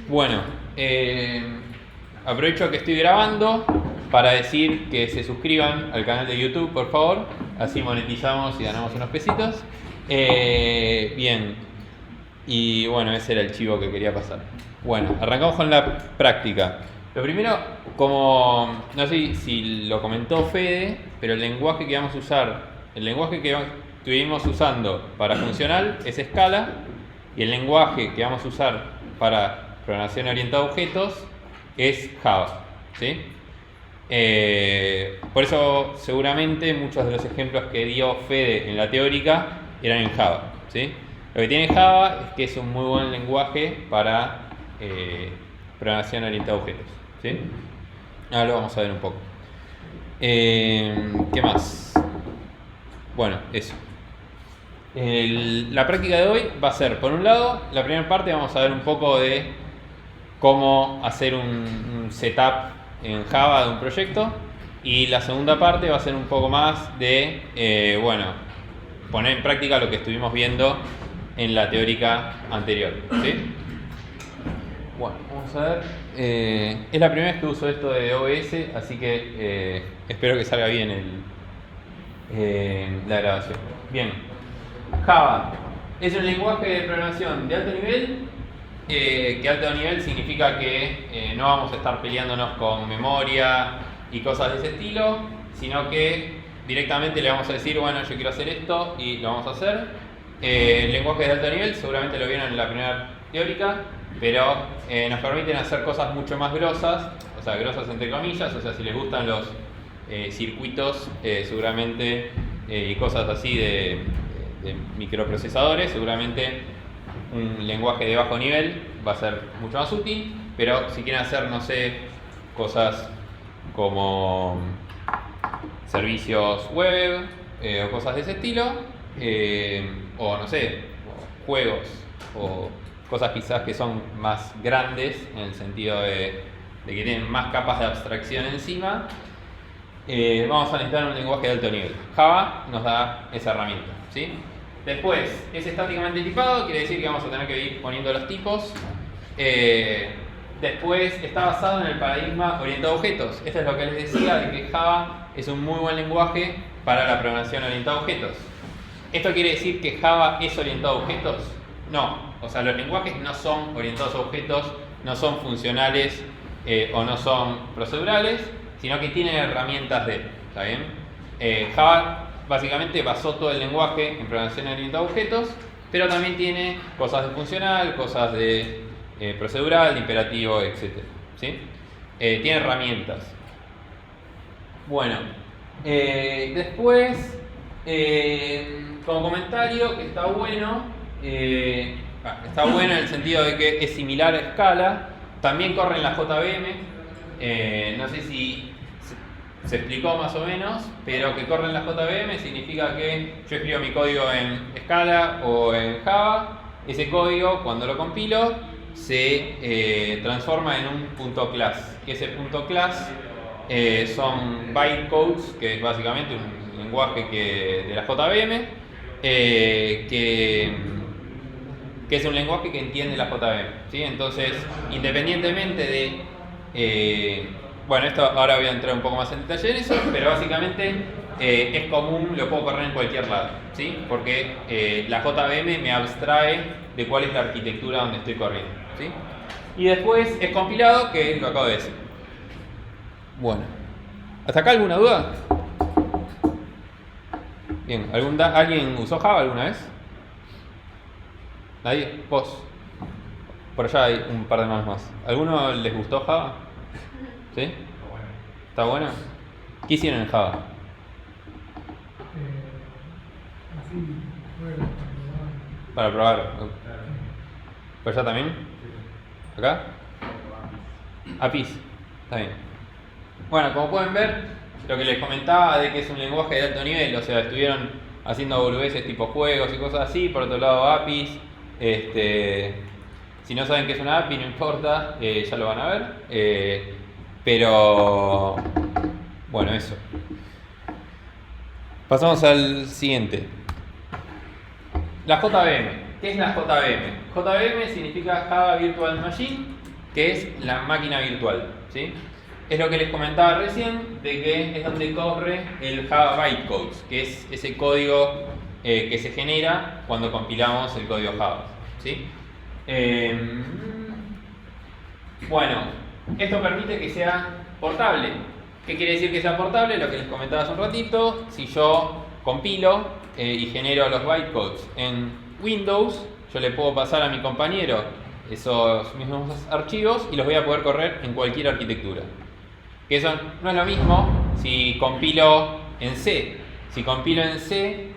Bueno, aprovecho que estoy grabando para decir que se suscriban al canal de YouTube, por favor. Así monetizamos y ganamos unos pesitos. Bien. Y bueno, ese era el chivo que quería pasar. Bueno, arrancamos con la práctica. Lo primero, como no sé si lo comentó Fede, pero el lenguaje que vamos a usar, el lenguaje que estuvimos usando para funcional es Scala, y el lenguaje que vamos a usar para programación orientada a objetos es Java, ¿sí? Por eso seguramente muchos de los ejemplos que dio Fede en la teórica eran en Java, ¿sí? Lo que tiene Java es que es un muy buen lenguaje para programación orientada a objetos, ¿sí? Ahora lo vamos a ver un poco. ¿Qué más? Bueno, eso. La práctica de hoy va a ser, por un lado, la primera parte vamos a ver un poco de cómo hacer un setup en Java de un proyecto, y la segunda parte va a ser un poco más de, bueno, poner en práctica lo que estuvimos viendo en la teórica anterior, ¿sí? Bueno, vamos a ver. Es la primera vez que uso esto de OBS, así que espero que salga bien la grabación. Bien. Java es un lenguaje de programación de alto nivel, que alto nivel significa que no vamos a estar peleándonos con memoria y cosas de ese estilo, sino que directamente le vamos a decir, bueno, yo quiero hacer esto y lo vamos a hacer. El lenguaje de alto nivel seguramente lo vieron en la primera teórica, pero nos permiten hacer cosas mucho más grosas, o sea, grosas entre comillas, o sea, si les gustan los circuitos seguramente y cosas así de microprocesadores, seguramente un lenguaje de bajo nivel va a ser mucho más útil, pero si quieren hacer, no sé, cosas como servicios web o cosas de ese estilo, o no sé, juegos o cosas quizás que son más grandes en el sentido de que tienen más capas de abstracción encima, vamos a necesitar un lenguaje de alto nivel. Java nos da esa herramienta, ¿sí? Después, es estáticamente tipado, quiere decir que vamos a tener que ir poniendo los tipos. Después, está basado en el paradigma orientado a objetos. Esto es lo que les decía, de que Java es un muy buen lenguaje para la programación orientada a objetos. ¿Esto quiere decir que Java es orientado a objetos? No, o sea, los lenguajes no son orientados a objetos, no son funcionales o no son procedurales, sino que tienen herramientas de, ¿está bien? Java básicamente basó todo el lenguaje en programación orientada a objetos, pero también tiene cosas de funcional, cosas de procedural, de imperativo, etc. ¿Sí? Tiene herramientas. Bueno, después, como comentario, que está bueno en el sentido de que es similar a Scala, también corre en la JVM. No sé si se explicó más o menos, pero que corre en la JVM significa que yo escribo mi código en Scala o en Java. Ese código, cuando lo compilo, se transforma en un .class. Ese .class son bytecodes, que es básicamente un lenguaje de la JVM, que es un lenguaje que entiende la JVM, ¿sí? Entonces, independientemente de... bueno, esto ahora voy a entrar un poco más en detalle en eso, pero básicamente es común, lo puedo correr en cualquier lado, ¿sí? Porque la JVM me abstrae de cuál es la arquitectura donde estoy corriendo, ¿sí? Y después es compilado, que lo acabo de decir. Bueno, ¿hasta acá alguna duda? Bien, ¿alguien usó Java alguna vez? ¿Nadie? ¿Vos? Por allá hay un par de manos más. ¿Alguno les gustó Java? ¿Sí? ¿Está bueno? ¿Qué hicieron en Java? Para probar. ¿Por allá también? ¿Acá? APIs. Está bien. Bueno, como pueden ver, lo que les comentaba de que es un lenguaje de alto nivel, o sea, estuvieron haciendo boludeces tipo juegos y cosas así. Por otro lado, APIs. Si no saben qué es una API, no importa, ya lo van a ver. Pero bueno, eso. Pasamos al siguiente. La JVM. ¿Qué es la JVM? JVM significa Java Virtual Machine. que es la máquina virtual, ¿sí? Es lo que les comentaba recién, de que es donde corre el Java bytecodes, que es ese código que se genera cuando compilamos el código Java, ¿sí? Bueno, esto permite que sea portable. ¿Qué quiere decir que sea portable? Lo que les comentaba hace un ratito. Si yo compilo y genero los bytecodes en Windows, yo le puedo pasar a mi compañero esos mismos archivos y los voy a poder correr en cualquier arquitectura. Que eso no es lo mismo si compilo en C. Si compilo en C,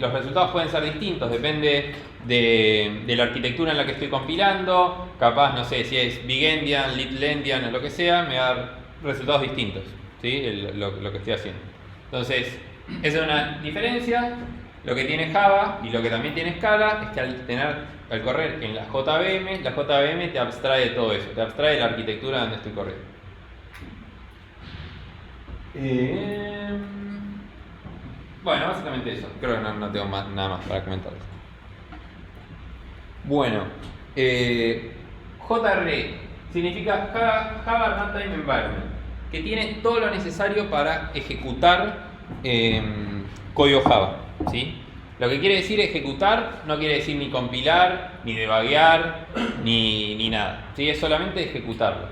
los resultados pueden ser distintos, depende de la arquitectura en la que estoy compilando. Capaz, no sé, si es Big Endian, Little Endian o lo que sea, me va a dar resultados distintos, ¿sí? Lo que estoy haciendo. Entonces, esa es una diferencia. Lo que tiene Java y lo que también tiene Scala es que al correr en la JVM te abstrae de todo eso, te abstrae de la arquitectura donde estoy corriendo. Bueno, básicamente eso. Creo que no tengo nada más para comentarles. Bueno, JRE significa Java Runtime Environment, que tiene todo lo necesario para ejecutar código Java, ¿sí? Lo que quiere decir ejecutar no quiere decir ni compilar, ni debuguear, ni nada, ¿sí? Es solamente ejecutarlo.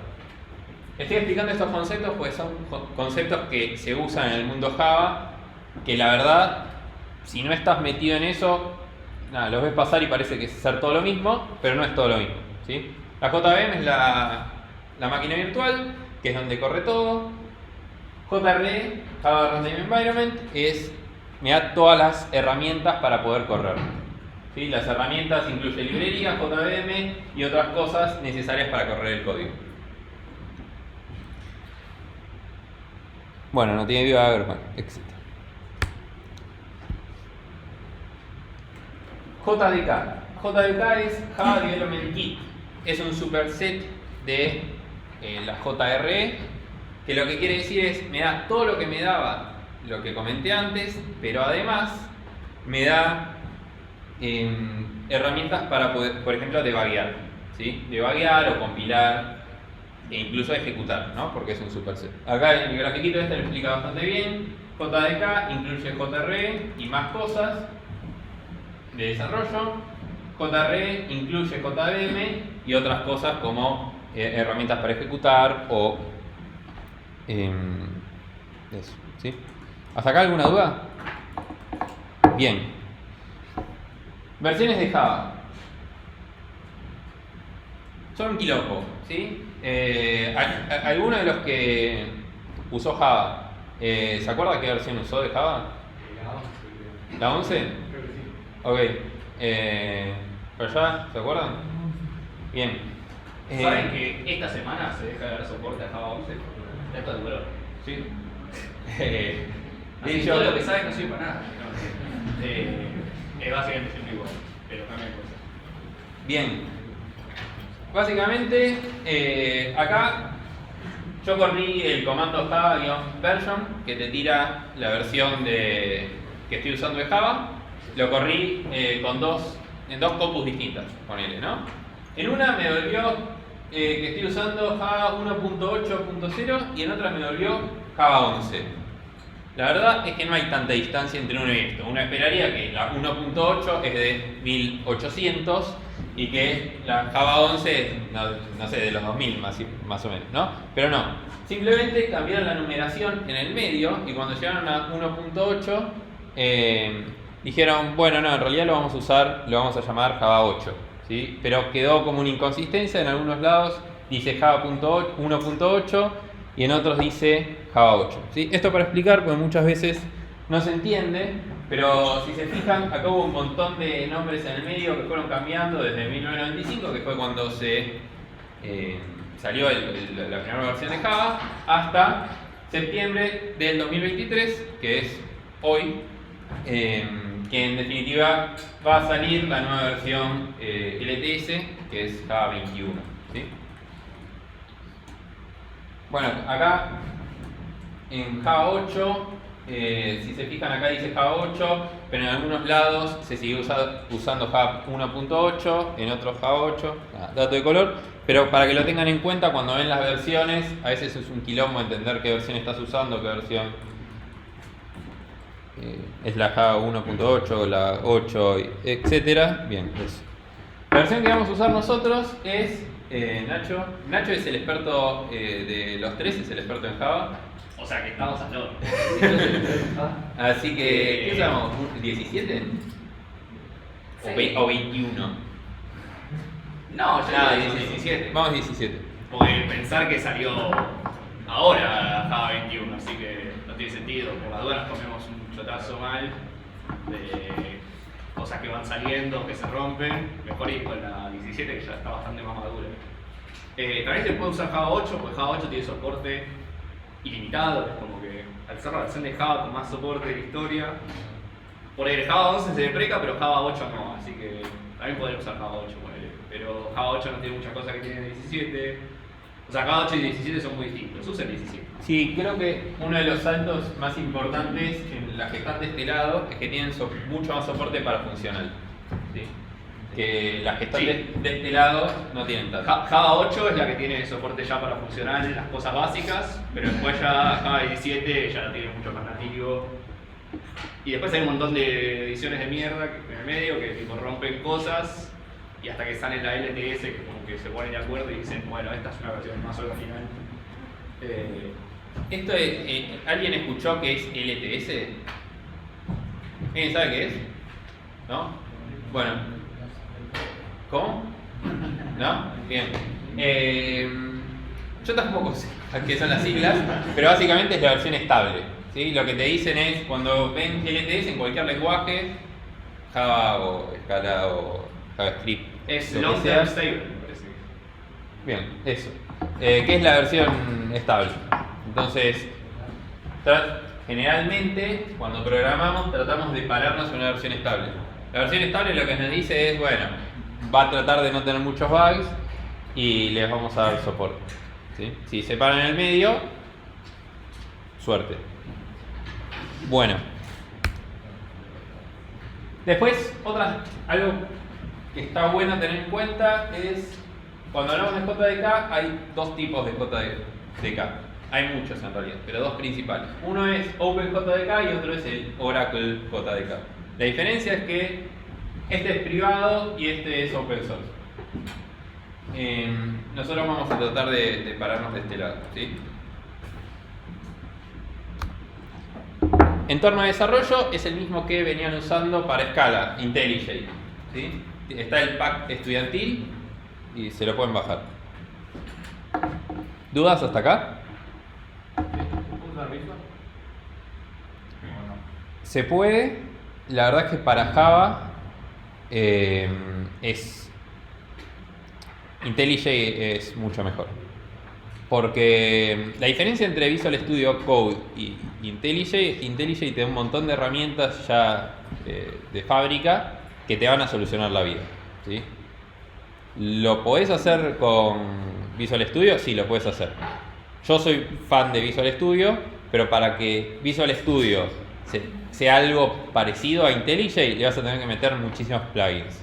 Estoy explicando estos conceptos porque son conceptos que se usan en el mundo Java, que la verdad, si no estás metido en eso, nada, los ves pasar y parece que es hacer todo lo mismo, pero no es todo lo mismo, ¿sí? La JVM es la máquina virtual, que es donde corre todo. JRE, Java Runtime Environment, me da todas las herramientas para poder correr, ¿sí? Las herramientas incluyen librerías, JVM y otras cosas necesarias para correr el código. Bueno, no tiene vida, pero bueno, éxito. JDK es Java Development Kit. Es un superset de la JRE, que lo que quiere decir es, me da todo lo que me daba, lo que comenté antes, pero además me da herramientas para poder, por ejemplo, debuguear, ¿sí? Debuguear o compilar e incluso ejecutar, ¿no? Porque es un superset. Acá en el grafiquito este lo explica bastante bien. JDK incluye JRE y más cosas de desarrollo. JRE incluye JVM y otras cosas como herramientas para ejecutar o eso, ¿sí? ¿Hasta acá alguna duda? Bien. Versiones de Java. Son un quilombo, ¿sí? ¿Alguno de los que usó Java, se acuerda qué versión usó de Java? ¿La 11? Creo que sí. Ok. ¿Pero ya? ¿Se acuerdan? Bien. ¿Saben que esta semana se deja de dar soporte a Java 11? Esto es duro. Sí. Así todo lo que saben no sirve para nada. Es básicamente siempre igual, pero cambian cosas. Bien. Básicamente, acá yo corrí el comando java-version que te tira la versión que estoy usando de Java. Lo corrí en dos compus distintas, ponele, ¿no? En una me volvió que estoy usando Java 1.8.0 y en otra me volvió Java 11. La verdad es que no hay tanta distancia entre uno y esto. Uno esperaría que la 1.8 es de 1800 y que la Java 11 no sé, de los 2000 más o menos, ¿no? Pero no. Simplemente cambiaron la numeración en el medio y cuando llegaron a 1.8 dijeron, bueno, no, en realidad lo vamos a llamar Java 8, ¿sí? Pero quedó como una inconsistencia, en algunos lados dice Java 1.8 y en otros dice Java 8, ¿sí? Esto para explicar, porque muchas veces no se entiende, pero si se fijan, acá hubo un montón de nombres en el medio que fueron cambiando desde 1995, que fue cuando se salió la primera versión de Java, hasta septiembre del 2023, que es hoy, que en definitiva va a salir la nueva versión LTS, que es Java 21, ¿sí? Bueno, acá en Java 8, si se fijan acá dice Java 8, pero en algunos lados se sigue usando Java 1.8, en otros Java 8, dato de color, Pero para que lo tengan en cuenta cuando ven las versiones, a veces es un quilombo entender qué versión estás usando, qué versión es la Java 1.8, la 8, etcétera. Bien, eso. La versión que vamos a usar nosotros es Nacho. Nacho es el experto de los tres, es el experto en Java. O sea que estamos al horno. Así que, ¿qué usamos? ¿17? Sí. ¿O 21? No, ya 17. Vamos 17. Porque pensar que salió ahora Java 21, así que no tiene sentido. Por la duda nos comemos un chotazo mal de cosas que van saliendo, que se rompen. Mejor ir con la 17 que ya está bastante más madura. También se puede usar Java 8, porque Java 8 tiene soporte ilimitado, es como que al ser la versión de Java con más soporte de la historia. Por el Java 11 se depreca, pero Java 8 no, así que también podemos usar Java 8, ponele. Pero Java 8 no tiene muchas cosas que tiene 17. O sea, Java 8 y 17 son muy distintos, usen 17. Sí, creo que uno de los saltos más importantes en las que están de este lado es que tienen mucho más soporte para funcional. ¿Sí? Que las que están de este lado no tienen tanto. Java 8 es la que tiene soporte ya para funcional en las cosas básicas, pero después ya Java 17 ya no tiene mucho más nativo. Y después hay un montón de ediciones de mierda en el medio que tipo rompen cosas y hasta que sale la LTS que como que se ponen de acuerdo y dicen, bueno, esta es una versión más original. Esto es, ¿alguien escuchó que es LTS? ¿Alguien sabe qué es? ¿No? Bueno. ¿Cómo? ¿No? Bien. Yo tampoco sé qué son las siglas, pero básicamente es la versión estable. ¿Sí? Lo que te dicen es, cuando ven LTS en cualquier lenguaje, Java o Scala o JavaScript. Es lo long que sea. term stable, me parece. Bien, eso. ¿Qué es la versión estable? Entonces, generalmente, cuando programamos, tratamos de pararnos en una versión estable. La versión estable lo que nos dice es, bueno, va a tratar de no tener muchos bugs y les vamos a dar soporte. ¿Sí? Si se paran en el medio, suerte. Bueno. Después, algo que está bueno tener en cuenta es, cuando hablamos de JDK, hay dos tipos de JDK. Hay muchos en realidad, pero dos principales. Uno es OpenJDK y otro es el Oracle JDK. La diferencia es que este es privado y este es open source. Nosotros vamos a tratar de pararnos de este lado, ¿sí? Entorno de desarrollo es el mismo que venían usando para Scala, IntelliJ. ¿Sí? Está el pack estudiantil y se lo pueden bajar. ¿Dudas hasta acá? Se puede. La verdad es que para Java IntelliJ es mucho mejor. Porque la diferencia entre Visual Studio Code y IntelliJ te da un montón de herramientas ya de fábrica que te van a solucionar la vida. ¿Sí? ¿Lo podés hacer con Visual Studio? Sí, lo podés hacer. Yo soy fan de Visual Studio, pero para que Visual Studio sea algo parecido a IntelliJ, le vas a tener que meter muchísimos plugins.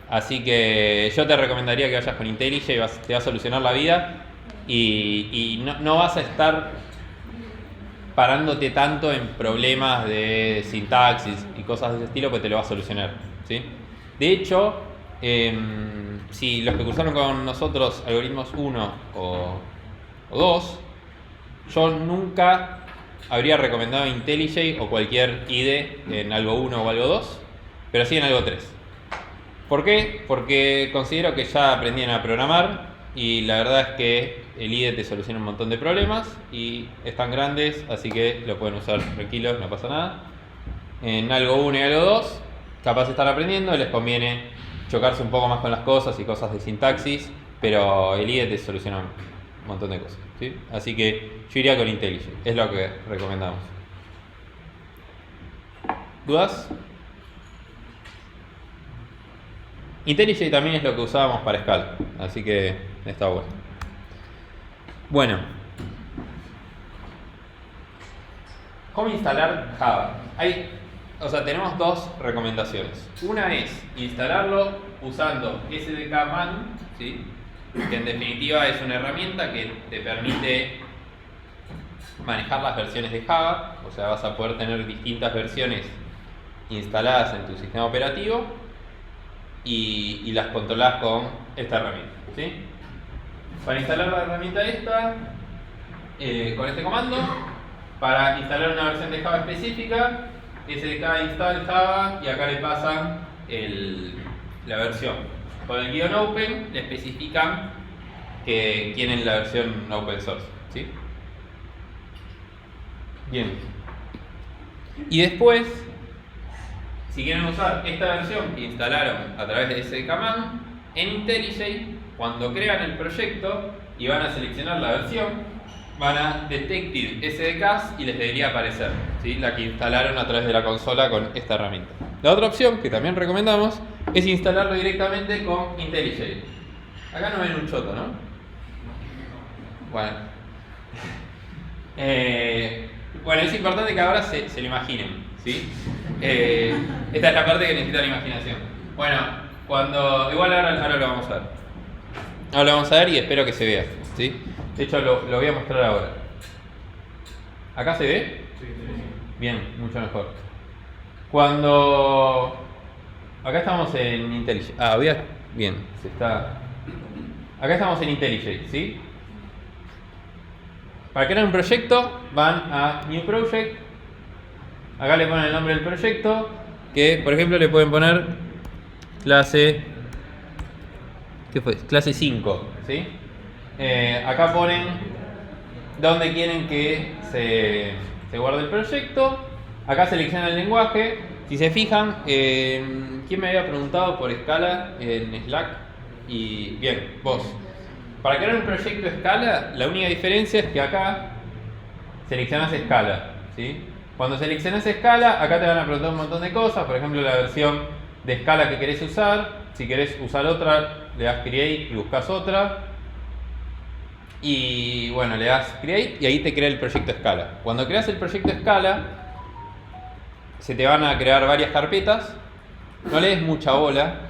Así que yo te recomendaría que vayas con IntelliJ, te va a solucionar la vida y no vas a estar parándote tanto en problemas de sintaxis y cosas de ese estilo, que te lo va a solucionar. ¿Sí? De hecho, si los que cursaron con nosotros algoritmos 1 o 2, yo nunca habría recomendado IntelliJ o cualquier IDE en algo 1 o algo 2, pero sí en algo 3. ¿Por qué? Porque considero que ya aprendían a programar y la verdad es que el IDE te soluciona un montón de problemas y están grandes, así que lo pueden usar tranquilos, no pasa nada. En algo 1 y algo 2, capaz están aprendiendo, les conviene chocarse un poco más con las cosas y cosas de sintaxis, pero el IDE te soluciona un montón de cosas. ¿Sí? Así que yo iría con IntelliJ, es lo que recomendamos. ¿Dudas? IntelliJ también es lo que usábamos para Scala, así que está bueno. Bueno, ¿cómo instalar Java? Tenemos dos recomendaciones. Una es instalarlo usando SDK man, ¿sí? que en definitiva es una herramienta que te permite manejar las versiones de Java, o sea, vas a poder tener distintas versiones instaladas en tu sistema operativo y las controlas con esta herramienta, ¿sí? Para instalar la herramienta esta, con este comando, para instalar una versión de Java específica, SDK install Java y acá le pasan la versión. Con el guión open le especifican que quieren la versión open source, ¿sí? Bien. Y después, si quieren usar esta versión que instalaron a través de SDKman, en IntelliJ, cuando crean el proyecto y van a seleccionar la versión, van a detected SDKs y les debería aparecer, ¿sí? La que instalaron a través de la consola con esta herramienta. La otra opción que también recomendamos es instalarlo directamente con IntelliJ. Acá no ven un choto, ¿no? Bueno. Bueno, es importante que ahora se lo imaginen, ¿sí? Esta es la parte que necesita la imaginación. Bueno, igual ahora lo vamos a ver. Ahora lo vamos a ver y espero que se vea, ¿sí? De hecho lo voy a mostrar ahora. ¿Acá se ve? Sí. Bien, mucho mejor. Cuando... Acá estamos en IntelliJ. Bien, acá estamos en IntelliJ, ¿sí? Para crear un proyecto van a New Project. Acá le ponen el nombre del proyecto, que por ejemplo le pueden poner clase... ¿Qué fue? Clase 5, ¿sí? Acá ponen dónde quieren que se guarde el proyecto. Acá seleccionan el lenguaje. Si se fijan, ¿quién me había preguntado por Scala en Slack? Y bien, vos. Para crear un proyecto Scala, la única diferencia es que acá seleccionas Scala, ¿sí? Cuando seleccionas Scala, acá te van a preguntar un montón de cosas, por ejemplo la versión de Scala que querés usar. Si querés usar otra, le das Create y buscas otra. Y bueno, le das Create y ahí te crea el proyecto Scala. Cuando creas el proyecto Scala, se te van a crear varias carpetas. No le des mucha bola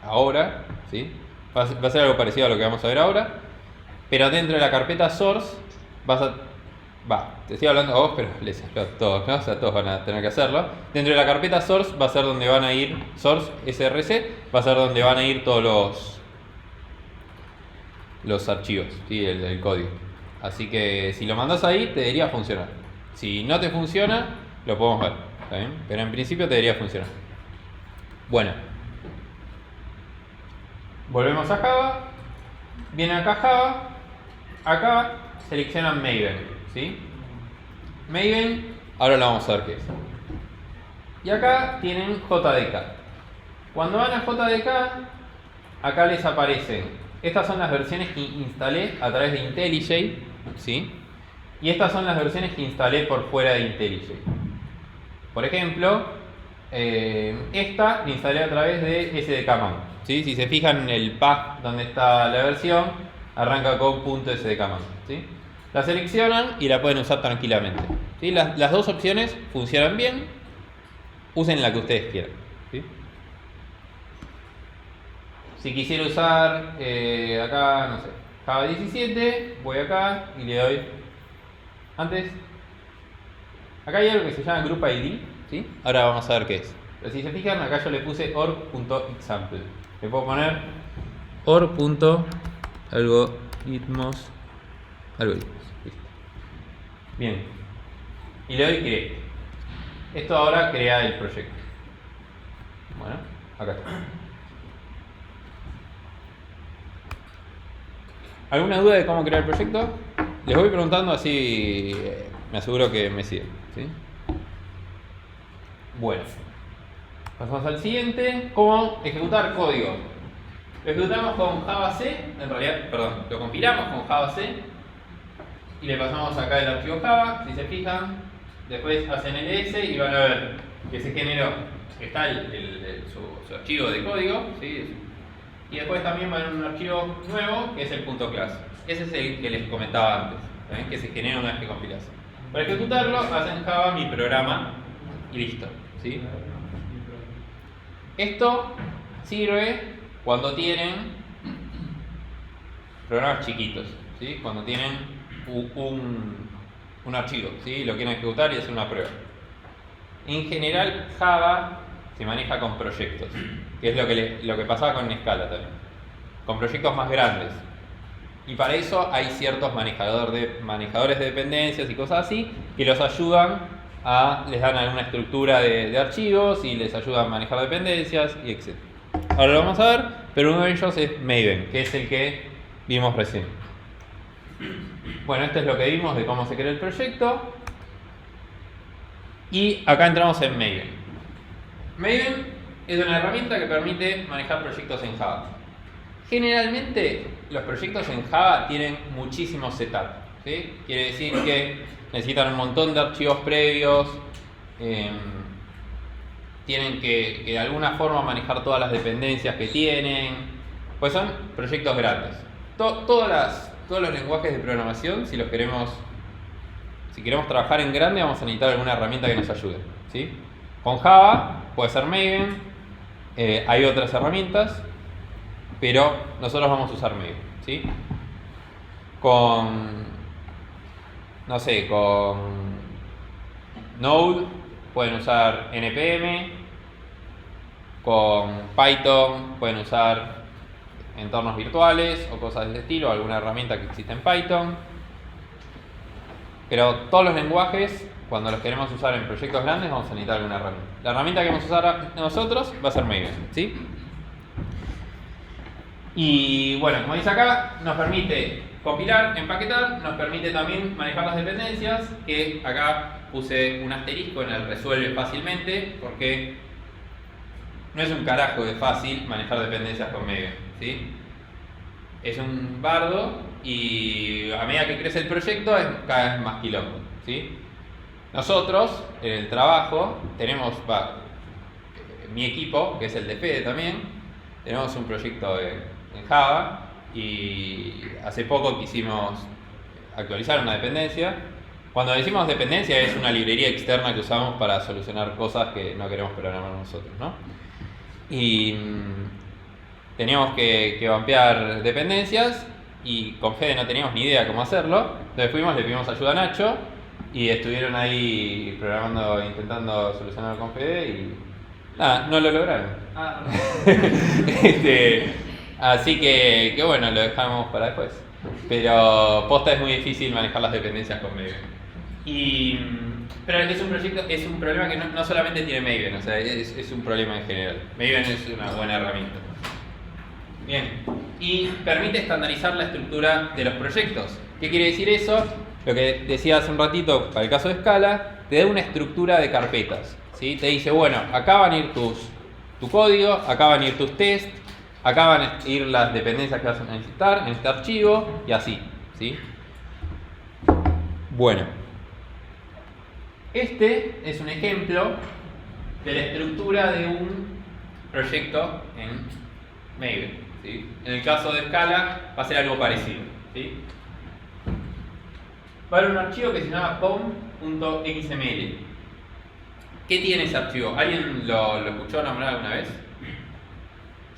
ahora, ¿sí? Va a ser algo parecido a lo que vamos a ver ahora. Pero dentro de la carpeta Source te estoy hablando a vos, pero les hablo a todos, ¿no? O sea, todos van a tener que hacerlo. Dentro de la carpeta Source va a ser donde van a ir, Source SRC, va a ser donde van a ir todos los archivos, ¿sí? El código. Así que si lo mandas ahí, te debería funcionar. Si no te funciona, lo podemos ver, ¿está bien? Pero en principio te debería funcionar. Bueno. Volvemos a Java. Viene acá Java. Acá seleccionan Maven, ¿sí? Maven, ahora lo vamos a ver qué es. Y acá tienen JDK. Cuando van a JDK, acá les aparecen. Estas son las versiones que instalé a través de IntelliJ, ¿sí? Y estas son las versiones que instalé por fuera de IntelliJ. Por ejemplo, esta la instalé a través de SDKman, ¿sí? Si se fijan en el path donde está la versión, arranca con .sdkman, ¿sí? La seleccionan y la pueden usar tranquilamente, ¿sí? Las dos opciones funcionan bien. Usen la que ustedes quieran, ¿sí? Si quisiera usar acá, no sé, Java 17, voy acá y le doy antes. Acá hay algo que se llama Group ID, ¿sí? Ahora vamos a ver qué es. Pero si se fijan, acá yo le puse org.example. Le puedo poner org.algoritmos. Listo. Bien. Y le doy create. Esto ahora crea el proyecto. Bueno, acá está. ¿Alguna duda de cómo crear el proyecto? Les voy preguntando así me aseguro que me siguen, ¿sí? Bueno, pasamos al siguiente. ¿Cómo ejecutar código? Lo ejecutamos con Java C, lo compilamos con Java C y le pasamos acá el archivo Java. Si se fijan, después hacen ls y van a ver que se generó, está su archivo de código, ¿sí? Y después también va a haber un archivo nuevo que es el .class. Ese es el que les comentaba antes, ¿saben? Que se genera una vez que compilas. Para ejecutarlo, hacen Java mi programa y listo, ¿sí? Esto sirve cuando tienen programas chiquitos, ¿sí? Cuando tienen un archivo, ¿sí? Lo quieren ejecutar y hacer una prueba. En general, Java se maneja con proyectos, que es lo que pasaba con Scala también, con proyectos más grandes. Y para eso hay ciertos manejadores de dependencias y cosas así que los ayudan les dan alguna estructura de archivos y les ayudan a manejar dependencias y etc. Ahora lo vamos a ver, pero uno de ellos es Maven, que es el que vimos recién. Bueno, esto es lo que vimos de cómo se crea el proyecto. Y acá entramos en Maven. Maven es una herramienta que permite manejar proyectos en Java. Generalmente los proyectos en Java tienen muchísimos setup, ¿sí? Quiere decir que necesitan un montón de archivos previos, tienen que de alguna forma manejar todas las dependencias que tienen, pues son proyectos grandes. Todos los lenguajes de programación, si queremos trabajar en grande, vamos a necesitar alguna herramienta que nos ayude, ¿sí? Con Java puede ser Maven, hay otras herramientas, pero nosotros vamos a usar Maven, ¿sí? Con Node pueden usar NPM, con Python pueden usar entornos virtuales o cosas de ese estilo, alguna herramienta que existe en Python. Pero todos los lenguajes, cuando los queremos usar en proyectos grandes, vamos a necesitar alguna herramienta. La herramienta que vamos a usar nosotros va a ser Maven, ¿sí? Y bueno, como dice acá, nos permite compilar, empaquetar, nos permite también manejar las dependencias, que acá puse un asterisco en el resuelve fácilmente, porque no es un carajo de fácil manejar dependencias con Maven, ¿sí? Es un bardo y a medida que crece el proyecto es cada vez más quilombo, ¿sí? Nosotros, en el trabajo, tenemos, mi equipo, que es el de Fede también, tenemos un proyecto en Java y hace poco quisimos actualizar una dependencia. Cuando decimos dependencia es una librería externa que usamos para solucionar cosas que no queremos programar nosotros, ¿no? Y teníamos que bampear dependencias y con Fede no teníamos ni idea cómo hacerlo. Entonces le pedimos ayuda a Nacho y estuvieron ahí programando, intentando solucionarlo con Fede y nada, no lo lograron. Así que bueno, lo dejamos para después. Pero posta es muy difícil manejar las dependencias con Maven. Pero es un problema que no solamente tiene Maven, o sea, es un problema en general. Maven es una buena herramienta. Bien, y permite estandarizar la estructura de los proyectos. ¿Qué quiere decir eso? Lo que decía hace un ratito para el caso de Scala, te da una estructura de carpetas, ¿sí? Te dice, bueno, acá van a ir tu código, acá van a ir tus tests, acá van a ir las dependencias que vas a necesitar en este archivo y así, ¿sí? Bueno, este es un ejemplo de la estructura de un proyecto en Maven, ¿sí? En el caso de Scala va a ser algo parecido, ¿sí? Va a haber un archivo que se llama pom.xml. ¿Qué tiene ese archivo? ¿Alguien lo escuchó nombrar alguna vez?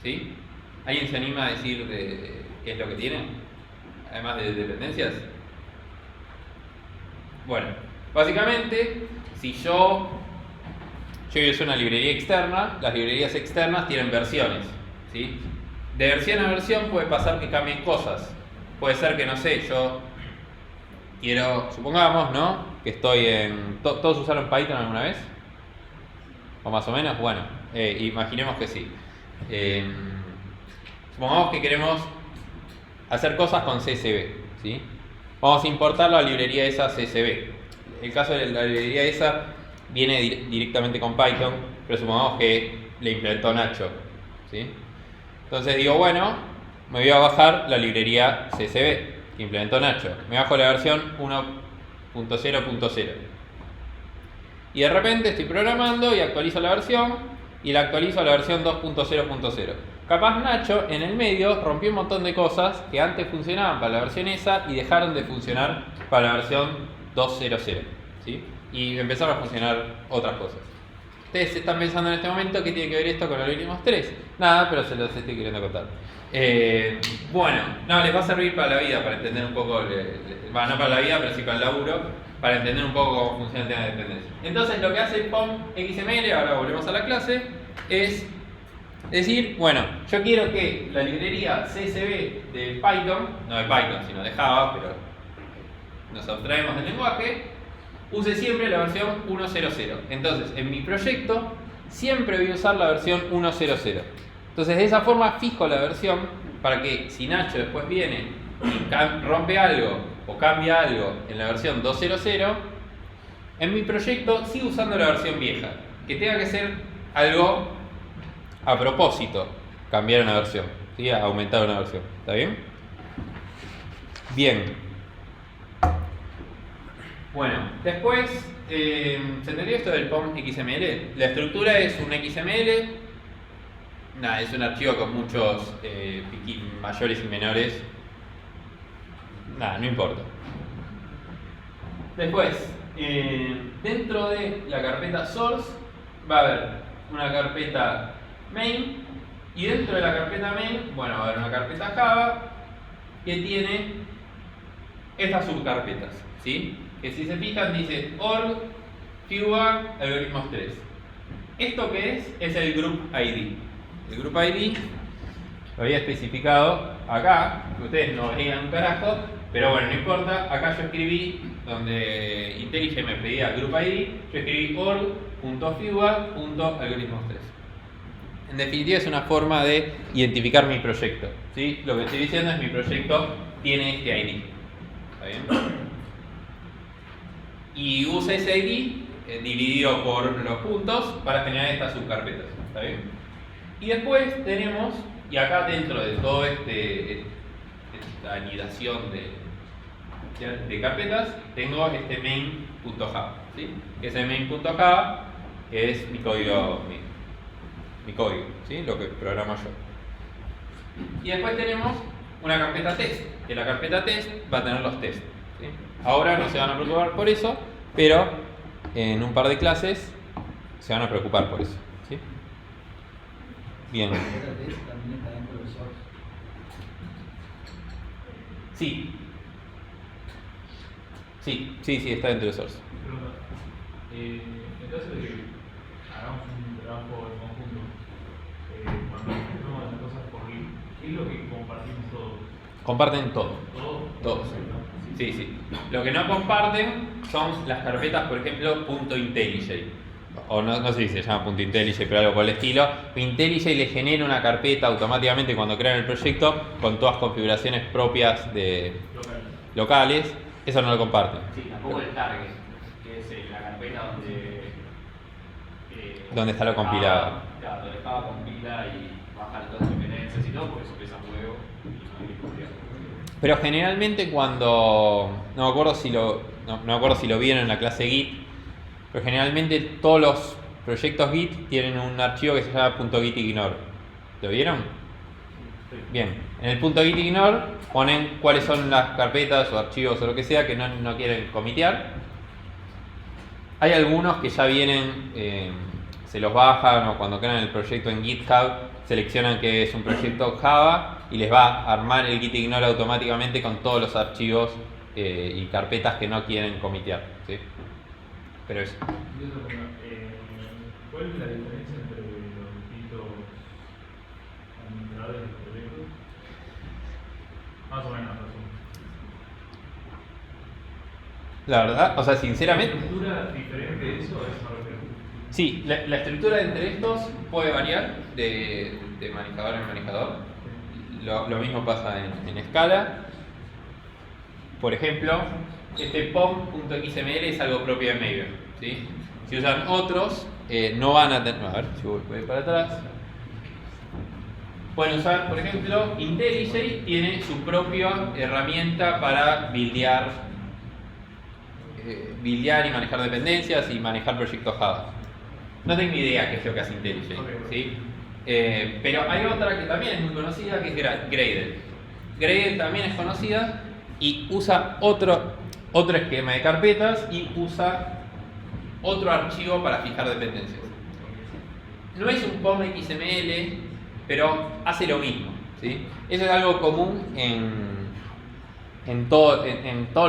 ¿Sí? ¿Alguien se anima a decir qué es lo que tiene? Además de dependencias. Bueno, básicamente, si yo uso una librería externa, las librerías externas tienen versiones, ¿sí? De versión a versión puede pasar que cambien cosas. Puede ser que, no sé, yo supongamos, ¿no? Que estoy en... ¿Todos usaron Python alguna vez? ¿O más o menos? Bueno, imaginemos que sí. Supongamos que queremos hacer cosas con CSV, ¿sí? Vamos a importar la librería esa CSV. El caso de la librería esa viene directamente con Python, pero supongamos que le implementó Nacho, ¿sí? Entonces digo, bueno, me voy a bajar la librería CSV que implementó Nacho. Me bajo la versión 1.0.0. Y de repente estoy programando y actualizo la versión, y la actualizo a la versión 2.0.0. Capaz Nacho en el medio rompió un montón de cosas que antes funcionaban para la versión esa y dejaron de funcionar para la versión 2.0.0, ¿sí? Y empezaron a funcionar otras cosas. Ustedes están pensando en este momento qué tiene que ver esto con algoritmos 3. Nada, pero se los estoy queriendo contar. Bueno, no, les va a servir para la vida, para entender un poco, bueno, no para la vida, pero sí para el laburo, para entender un poco cómo funciona el tema de dependencia. Entonces lo que hace el POM XML, ahora volvemos a la clase, es decir, bueno, yo quiero que la librería CSV de Python, no de Python, sino de Java, pero nos abstraemos del lenguaje, use siempre la versión 1.0.0. Entonces, en mi proyecto, siempre voy a usar la versión 1.0.0. Entonces, de esa forma fijo la versión para que si Nacho después viene y rompe algo o cambia algo en la versión 2.0.0, en mi proyecto sigo usando la versión vieja. Que tenga que ser algo a propósito, cambiar una versión, ¿sí? Aumentar una versión. ¿Está bien? Bien. Bueno, después, ¿se entendió esto del POM XML? La estructura es un XML. Nada, es un archivo con muchos mayores y menores. Nada, no importa. Después, dentro de la carpeta source va a haber una carpeta main y dentro de la carpeta main, bueno, va a haber una carpeta Java que tiene estas subcarpetas, ¿sí? Que si se fijan dice org, Cuba, algoritmos 3. ¿Esto qué es? Es el group ID. El group ID lo había especificado acá, que ustedes no veían un carajo, pero bueno, no importa. Acá yo escribí, donde IntelliJ me pedía group ID, yo escribí org.figura.algoritmos 3. En definitiva es una forma de identificar mi proyecto, ¿sí? Lo que estoy diciendo es mi proyecto tiene este ID. ¿Está bien? Y usa ese ID dividido por los puntos para generar estas subcarpetas. ¿Está bien? Y después tenemos, y acá dentro de todo esta anidación de carpetas, tengo este main.java, ¿sí? Que ese main.java es mi código, ¿sí? Lo que programo yo. Y después tenemos una carpeta test, que la carpeta test va a tener los tests, ¿sí? Ahora no se van a preocupar por eso, pero en un par de clases se van a preocupar por eso, ¿sí? Bien. Sí. Sí, está dentro de source. En caso de que hagamos un trabajo en conjunto, cuando hacemos las cosas por Git, ¿qué es lo que compartimos todos? Comparten todo. ¿Todo? Todos. Sí. Lo que no comparten son las carpetas, por ejemplo, .IntelliJ. O no sé si se llama .IntelliJ, pero algo por el estilo. IntelliJ le genera una carpeta automáticamente cuando crean el proyecto con todas configuraciones propias de locales. Eso no lo comparten. Sí, tampoco el target, que es la carpeta donde está lo compilado. Claro, donde Java compila y baja todas las dependencias y todo, porque eso pesa huevo y no hay que copiar. Pero generalmente cuando, no me acuerdo si lo vieron en la clase Git, pero generalmente todos los proyectos Git tienen un archivo que se llama .gitignore. ¿Lo vieron? Bien, en el .gitignore ponen cuáles son las carpetas o archivos o lo que sea que no quieren comitear. Hay algunos que ya vienen, se los bajan o cuando crean el proyecto en GitHub seleccionan que es un proyecto Java y les va a armar el gitignore automáticamente con todos los archivos y carpetas que no quieren comitear, ¿sí? Pero eso. ¿Cuál es la diferencia entre los distintos administradores de proyectos? Más o menos, resumen. La verdad, o sea, sinceramente. ¿La estructura diferente de eso? Sí, la estructura entre estos puede variar de manejador en manejador. Lo mismo pasa en Scala. Por ejemplo, este pom.xml es algo propio de Maven, ¿sí? Si usan otros, no van a tener. A ver si voy para atrás. Pueden usar, por ejemplo, IntelliJ tiene su propia herramienta para buildear y manejar dependencias y manejar proyectos Java. No tengo idea qué es lo que hace IntelliJ, ¿sí? Pero hay otra que también es muy conocida, que es Gradle. Gradle también es conocida y usa otro esquema de carpetas y usa otro archivo para fijar dependencias. no es un POM XML, pero hace lo mismo, ¿sí? Eso es algo común en todos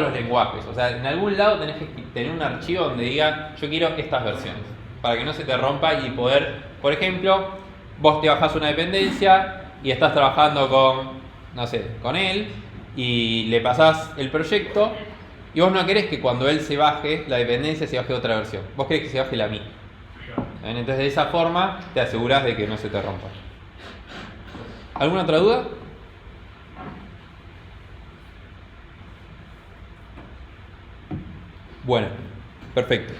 los lenguajes. O sea, en algún lado tenés que tener un archivo donde diga yo quiero estas versiones, para que no se te rompa y poder, por ejemplo, vos te bajás una dependencia y estás trabajando con, no sé, con él y le pasás el proyecto y vos no querés que cuando él se baje la dependencia se baje otra versión, vos querés que se baje la misma. Entonces de esa forma te aseguras de que no se te rompa. ¿Alguna otra duda? Bueno, perfecto.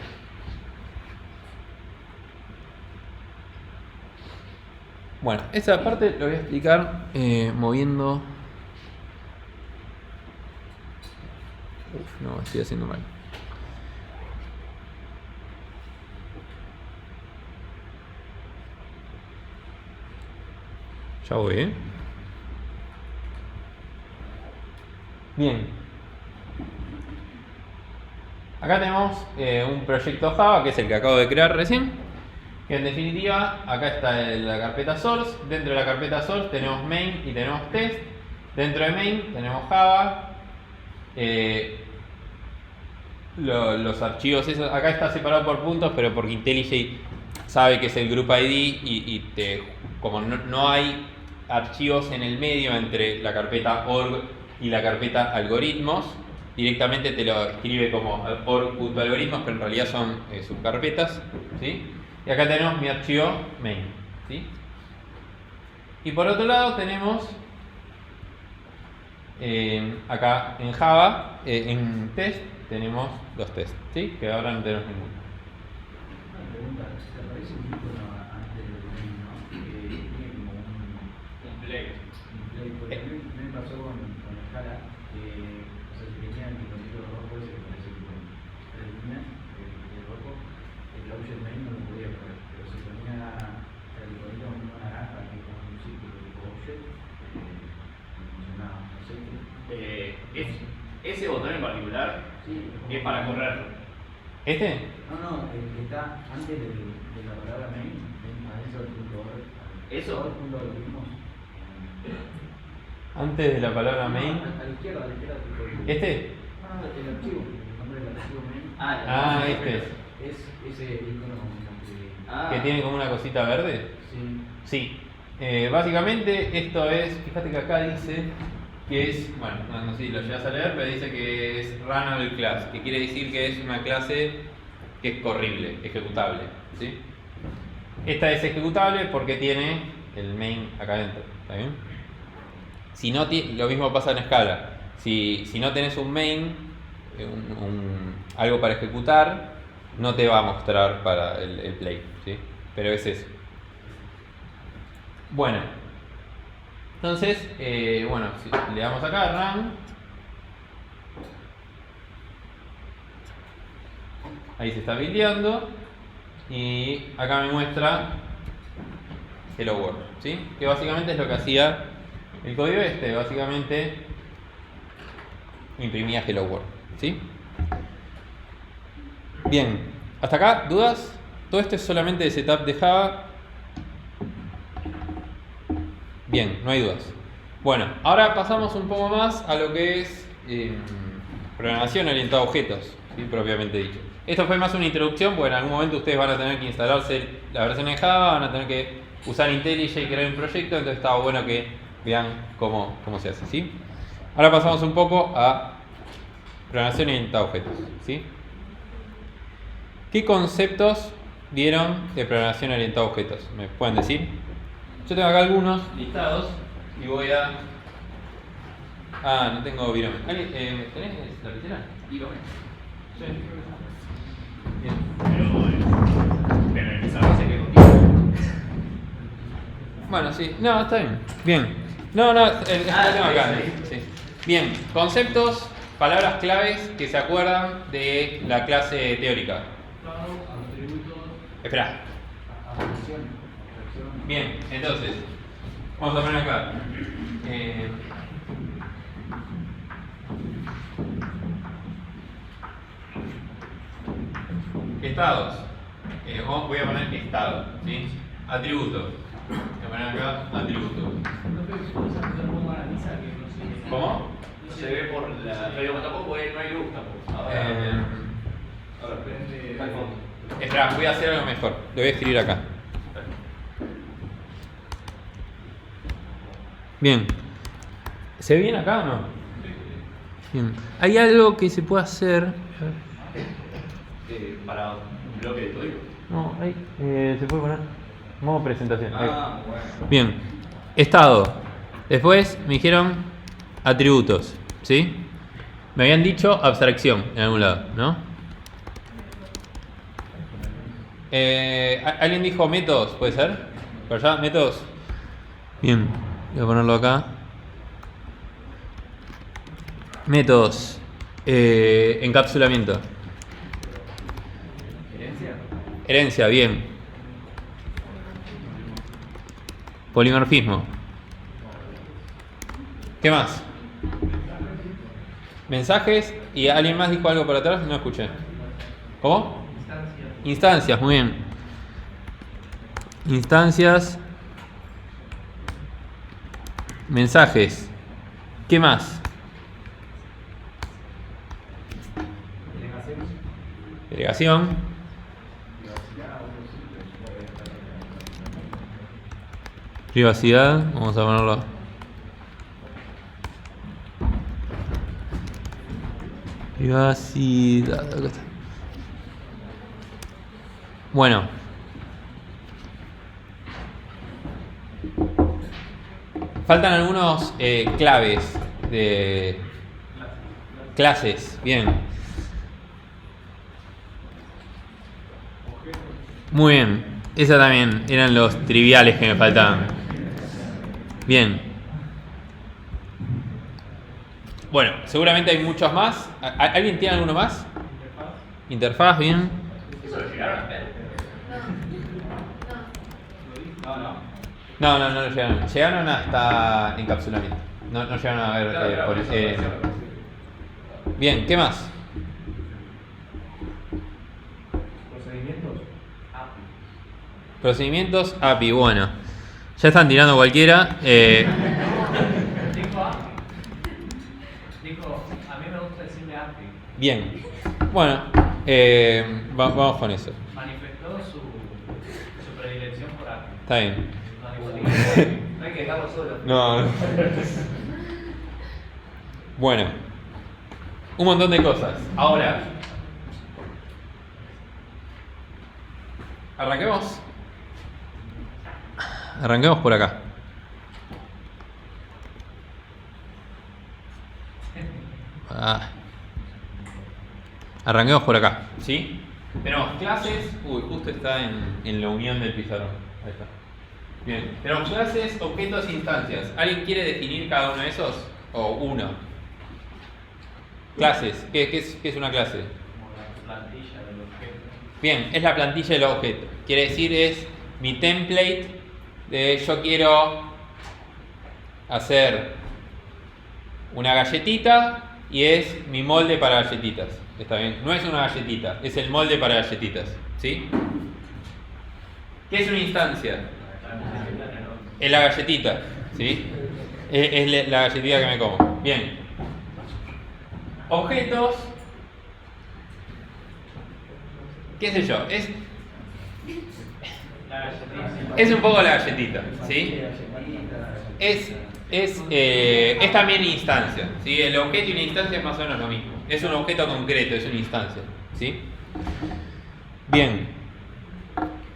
Bueno, esa parte lo voy a explicar moviendo... Uf, no, estoy haciendo mal. Ya voy, ¿eh? Bien. Acá tenemos un proyecto Java, que es el que acabo de crear recién. Que en definitiva, acá está la carpeta source. Dentro de la carpeta source tenemos main y tenemos test. Dentro de main tenemos Java. Los archivos, esos, acá está separado por puntos, pero porque IntelliJ sabe que es el group ID como no hay archivos en el medio entre la carpeta org y la carpeta algoritmos, directamente te lo escribe como org.algoritmos, pero en realidad son subcarpetas, ¿sí? Y acá tenemos mi archivo main, ¿sí? Y por otro lado tenemos acá en Java, en test, tenemos los tests, ¿sí? Que ahora no tenemos ninguno. Una pregunta, ¿te parece un icono antes del main, no? Que tiene como Un play. porque a mí me pasó con Scala, que o sea, si tenía el iconito rojo ese que parece que elimina el rojo, el object main no lo podía poner, pero si ponía el iconito con una naranja que es como un círculo tipo object, funcionaba, no sé qué. Ese botón en particular Sí, es para correr. ¿Este? No, el que está antes de la palabra main, adentro del punto org. ¿Eso? Punto algoritmos. Antes de la palabra main. A la izquierda, tipo. ¿Este? No, el archivo, el nombre del archivo main. Ah, este es. Es ese icono como Que tiene como una cosita verde. Sí. Sí. Básicamente esto es, fíjate que acá dice que es, bueno, no sé si lo llegas a leer, pero dice que es runnable class, que quiere decir que es una clase que es corrible, ejecutable, ¿sí? Esta es ejecutable porque tiene el main acá adentro, ¿está bien? Si no, lo mismo pasa en Scala. Si no tenés un main, algo para ejecutar, no te va a mostrar para el play, ¿sí? Pero es eso. Bueno, entonces, si le damos acá run, ahí se está buildeando y acá me muestra Hello World, ¿sí? Que básicamente es lo que hacía el código básicamente imprimía Hello World, ¿sí? Bien, hasta acá, ¿dudas? Todo esto es solamente de setup de Java. Bien, no hay dudas. Bueno, ahora pasamos un poco más a lo que es programación orientada a objetos, ¿sí? Propiamente dicho. Esto fue más una introducción, porque en algún momento ustedes van a tener que instalarse la versión de Java, van a tener que usar IntelliJ y crear un proyecto, entonces estaba bueno que vean cómo se hace, ¿sí? Ahora pasamos un poco a programación orientada a objetos, ¿sí? ¿Qué conceptos vieron de programación orientada a objetos? ¿Me pueden decir? Yo tengo acá algunos listados y voy a... Ah, no tengo virome. ¿Tenés la lapicera? Virome. Sí. Bien. Pero empezar a hacer que contigo. Bueno, sí. No, está bien. Bien. No, lo tengo acá. Sí. Bien. Conceptos, palabras claves que se acuerdan de la clase teórica. Espera. Bien, entonces, vamos a poner acá. Estados. Voy a poner estado, ¿sí? Atributos. Voy a poner acá atributos. ¿Cómo? No se ve por la. Pero tampoco no hay luz tampoco. Ahora prende. Está al fondo. Espera, voy a hacer algo mejor. Lo voy a escribir acá. Bien. ¿Se ve bien acá o no? Bien. Hay algo que se puede hacer. Para un bloque de código. No, ahí. Se puede poner. Modo presentación. Ahí. Bueno. Bien. Estado. Después me dijeron atributos. ¿Sí? Me habían dicho abstracción en algún lado, ¿no? ¿Alguien dijo métodos? ¿Puede ser? ¿Por allá? ¿Métodos? Bien. Voy a ponerlo acá. Métodos. Encapsulamiento. Herencia, bien. Polimorfismo. ¿Qué más? Mensajes. ¿Y alguien más dijo algo por atrás? No escuché. ¿Cómo? Instancias, muy bien. Instancias. Mensajes. ¿Qué más? Delegación. Privacidad. Vamos a ponerlo. Privacidad. Acá está. Bueno. Faltan algunos claves de clases. Bien. Muy bien. Esos también eran los triviales que me faltaban. Bien. Bueno, seguramente hay muchos más. ¿Alguien tiene alguno más? Interfaz, bien. ¿Eso lo llegaron a ver? No lo llegaron. Llegaron hasta encapsulamiento. No llegaron a ver. Bien, ¿qué más? Procedimientos API, bueno. Ya están tirando cualquiera. Dijo, a mí me gusta decirle API. Bien. Bueno, vamos con eso. Manifestó su predilección por API. Está bien. No hay que dejarlo solo. No. Bueno. Un montón de cosas. Ahora. Arranquemos. Arranquemos por acá. Arranquemos por acá. ¿Sí? Tenemos clases. Uy, justo está en la unión del pizarrón. Ahí está. Bien. Tenemos clases, objetos e instancias. ¿Alguien quiere definir cada uno de esos? O uno. Clases. ¿Qué es una clase? Como la plantilla del objeto. Bien, es la plantilla del objeto. Quiere decir, es mi template de yo quiero hacer una galletita y es mi molde para galletitas. ¿Está bien? No es una galletita, es el molde para galletitas. ¿Sí? ¿Qué es una instancia? Es la galletita. ¿Sí? Es la galletita que me como. Bien. Objetos. ¿Qué sé yo? Es un poco la galletita, ¿sí? Es también instancia, ¿sí? El objeto y una instancia es más o menos lo mismo. Es un objeto concreto, es una instancia, ¿sí? Bien.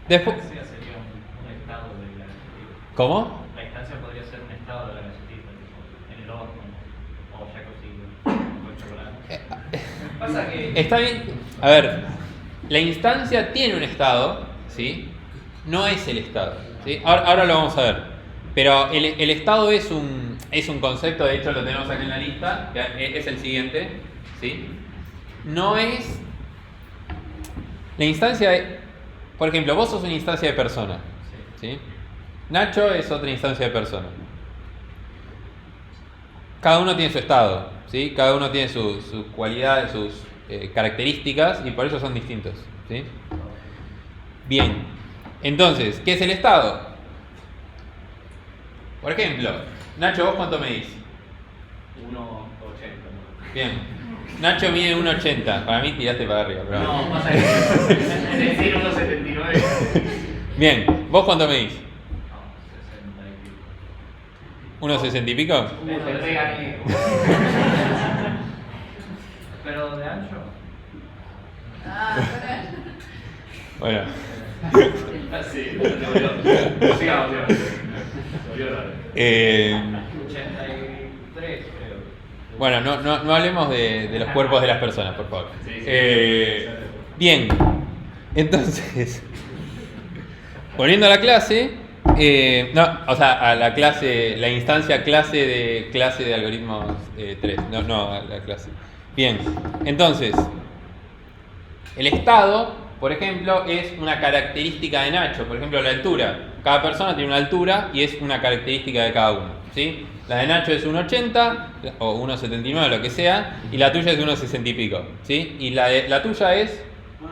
Después. La instancia sería un estado de la galletita. ¿Cómo? La instancia podría ser un estado de la galletita, en el horno, o ya cocido, con chocolate. Pasa que. Está bien. A ver, la instancia tiene un estado, ¿sí? No es el estado, ¿sí? Ahora lo vamos a ver. Pero el estado es un concepto, de hecho lo tenemos aquí en la lista, que es el siguiente, ¿sí? No es. La instancia, por ejemplo, vos sos una instancia de persona, ¿sí? Nacho es otra instancia de persona. Cada uno tiene su estado, ¿sí? Cada uno tiene su cualidad, sus características y por eso son distintos, ¿sí? Bien. Entonces, ¿qué es el estado? Por ejemplo, Nacho, ¿vos cuánto medís? 1,80. Bien. Nacho mide 1,80. Para mí tiraste para arriba. Pero... No, pasa que es decir 1,79. Bien. ¿Vos cuánto medís? No, 60 y pico. ¿1,60 y pico? Te regané. Pero de ancho. Bueno. Sí, sigamos, sigamos. Se volvió raro. 83, creo. Bueno, no hablemos de los cuerpos de las personas, por favor. Sí, sí. Bien. Entonces, volviendo a la clase, a la clase, la instancia clase de algoritmos 3. No, a la clase. Bien. Entonces, el estado, por ejemplo, es una característica de Nacho. Por ejemplo, la altura. Cada persona tiene una altura y es una característica de cada uno, ¿sí? La de Nacho es 1,80 o 1,79, lo que sea, y la tuya es 1,60 y pico, ¿sí? Y la tuya es... No,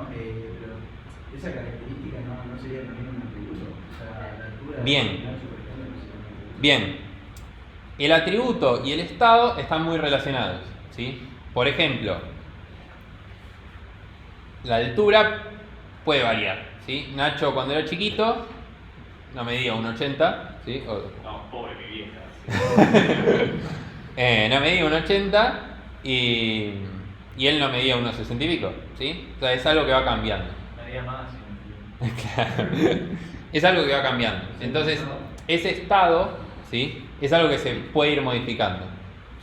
pero esa característica no sería también un atributo. O sea, la altura Bien. de Nacho, por ejemplo, no sería un atributo. Bien. El atributo y el estado están muy relacionados, ¿sí? Por ejemplo, la altura puede variar, ¿sí? Nacho cuando era chiquito no medía 1,80, ¿sí? No, pobre mi vieja. No medía 1,80 y él no medía 1,60 y pico, ¿sí? O sea, es algo que va cambiando. Medía más. Claro. Es algo que va cambiando. Entonces, ese estado, ¿sí? Es algo que se puede ir modificando,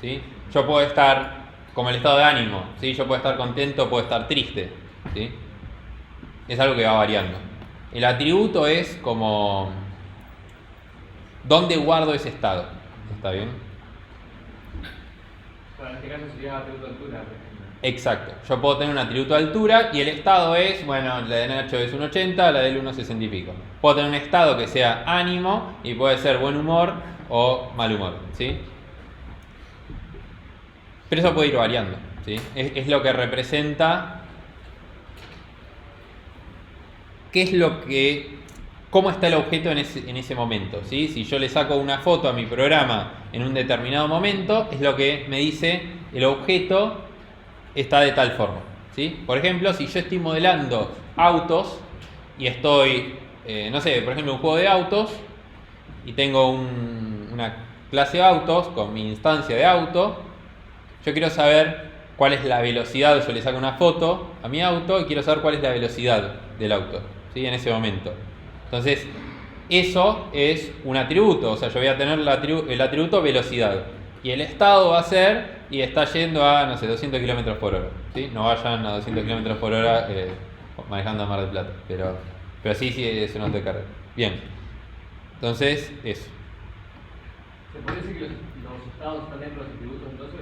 ¿sí? Yo puedo estar como el estado de ánimo, ¿sí? Yo puedo estar contento, puedo estar triste, ¿sí? Es algo que va variando. El atributo es como ¿dónde guardo ese estado? ¿Está bien? Bueno, en este caso sería atributo de altura, por ejemplo. Exacto. Yo puedo tener un atributo de altura y el estado es, bueno, la de Nacho es 1,80, la de él 1,60 y pico. Puedo tener un estado que sea ánimo y puede ser buen humor o mal humor, ¿sí? Pero eso puede ir variando, ¿sí? Es lo que representa cómo está el objeto en ese momento, ¿sí? Si yo le saco una foto a mi programa en un determinado momento, es lo que me dice el objeto está de tal forma, ¿sí? Por ejemplo, si yo estoy modelando autos y estoy, no sé, por ejemplo, un juego de autos y tengo una clase de autos con mi instancia de auto, yo quiero saber cuál es la velocidad, yo le saco una foto a mi auto y quiero saber cuál es la velocidad del auto, ¿sí? En ese momento. Entonces, eso es un atributo, o sea, yo voy a tener el atributo velocidad. Y el estado va a ser, y está yendo a, no sé, 200 km por hora, ¿sí? No vayan a 200 km por hora manejando a Mar del Plata, pero sí es un auto de carrera. Bien, entonces, eso. ¿Se puede decir que los estados están dentro de los atributos entonces?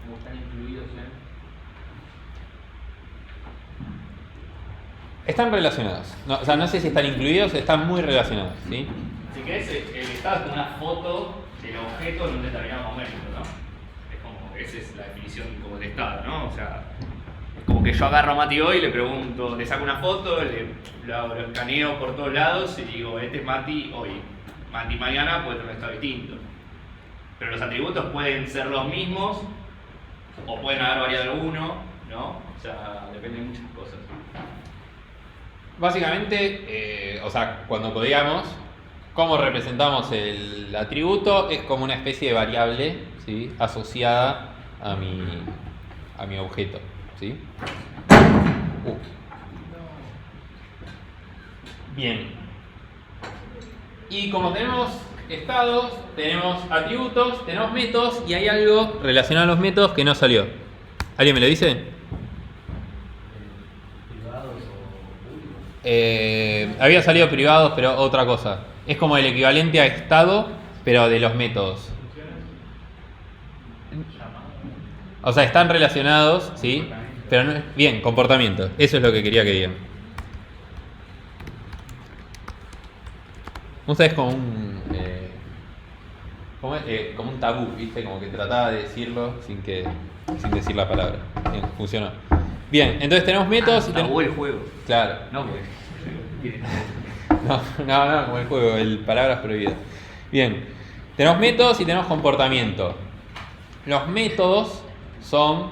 ¿Como están incluidos en...? Están relacionados. No, o sea, no sé si están incluidos, están muy relacionados, ¿sí? Si querés, el estado es como una foto del objeto en un determinado momento, ¿no? Es como, esa es la definición como de estado, ¿no? O sea, es como que yo agarro a Mati hoy y le pregunto, le saco una foto, lo escaneo por todos lados y digo, este es Mati hoy. Mati mañana puede tener un estado distinto. Pero los atributos pueden ser los mismos o pueden haber variado alguno, ¿no? O sea, depende de muchas cosas. Básicamente, o sea, cuando codiamos, ¿cómo representamos el atributo? Es como una especie de variable, ¿sí? Asociada a mi objeto, ¿sí? Bien. Y como tenemos estados, tenemos atributos, tenemos métodos y hay algo relacionado a los métodos que no salió. ¿Alguien me lo dice? Había salido privados, pero otra cosa. Es como el equivalente a estado, pero de los métodos. O sea, están relacionados, ¿sí? Pero no es... Bien, comportamiento. Eso es lo que quería que digan. Ustedes como un... como un tabú, ¿viste? Como que trataba de decirlo sin decir la palabra. Bien, funcionó. Bien, entonces tenemos métodos y Acabó el juego. Claro. No, pues. No, como el juego, el palabras prohibidas. Bien, tenemos métodos y tenemos comportamiento. Los métodos son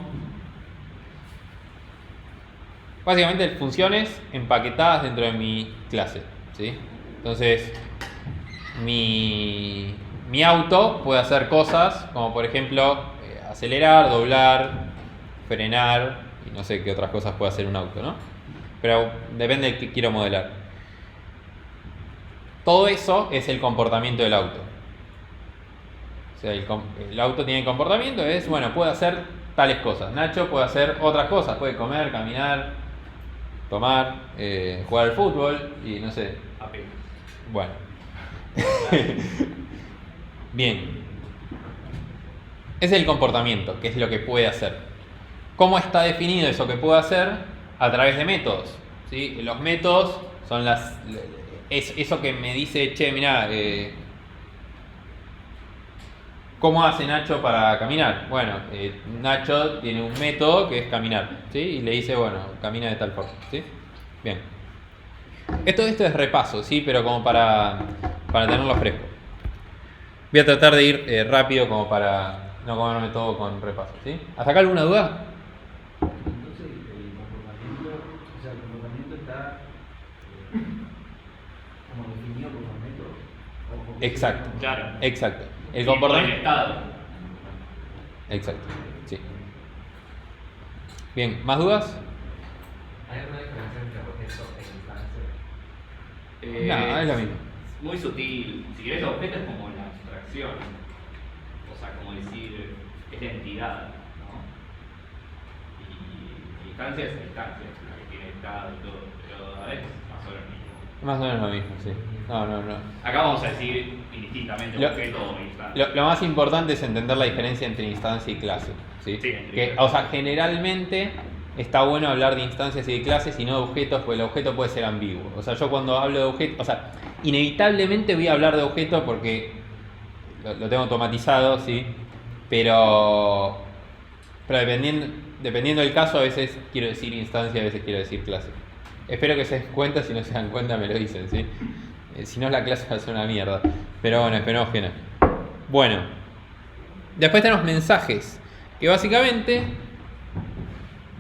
básicamente funciones empaquetadas dentro de mi clase, ¿sí? Entonces, mi auto puede hacer cosas como, por ejemplo, acelerar, doblar, frenar, y no sé qué otras cosas puede hacer un auto, ¿no? Pero depende de qué quiero modelar. Todo eso es el comportamiento del auto. O sea, el auto tiene comportamiento, es, bueno, puede hacer tales cosas. Nacho puede hacer otras cosas, puede comer, caminar, tomar, jugar al fútbol y no sé. Apenas. Bueno. Bien. Ese es el comportamiento, que es lo que puede hacer. ¿Cómo está definido eso que puede hacer? A través de métodos, ¿sí? Los métodos son eso que me dice, che, mirá, ¿cómo hace Nacho para caminar? Bueno, Nacho tiene un método que es caminar, ¿sí? Y le dice, bueno, camina de tal forma, ¿sí? Bien. Esto es repaso, ¿sí? Pero como para tenerlo fresco. Voy a tratar de ir rápido como para no comerme todo con repaso, ¿sí? ¿Hasta acá alguna duda? Entonces, el comportamiento está como definido por los métodos. Exacto. Claro. Exacto. El Sí, comportamiento. por el estado. Exacto. Sí. Bien, ¿más dudas? ¿Hay alguna diferencia entre objeto e instancia? No, es lo mismo. Muy sutil. Si querés, objeto es como la abstracción. O sea, como decir, es la entidad, ¿no? Y instancia es la instancia, es la que tiene estado y todo. Pero a veces más o menos lo mismo. Más o menos lo mismo, sí. No. Acá vamos a decir indistintamente objeto o instancia. Lo más importante es entender la diferencia entre instancia y clase, ¿sí? Sí, entre Que, o sea, generalmente está bueno hablar de instancias y de clases y no de objetos, porque el objeto puede ser ambiguo. O sea, yo cuando hablo de objeto, o sea, inevitablemente voy a hablar de objeto porque lo tengo automatizado, ¿sí? Pero dependiendo del caso, a veces quiero decir instancia, a veces quiero decir clase. Espero que se den cuenta, si no se dan cuenta me lo dicen, ¿sí? Si no, la clase va a ser una mierda. Pero bueno, esperemos que no. Bueno, después tenemos mensajes, que básicamente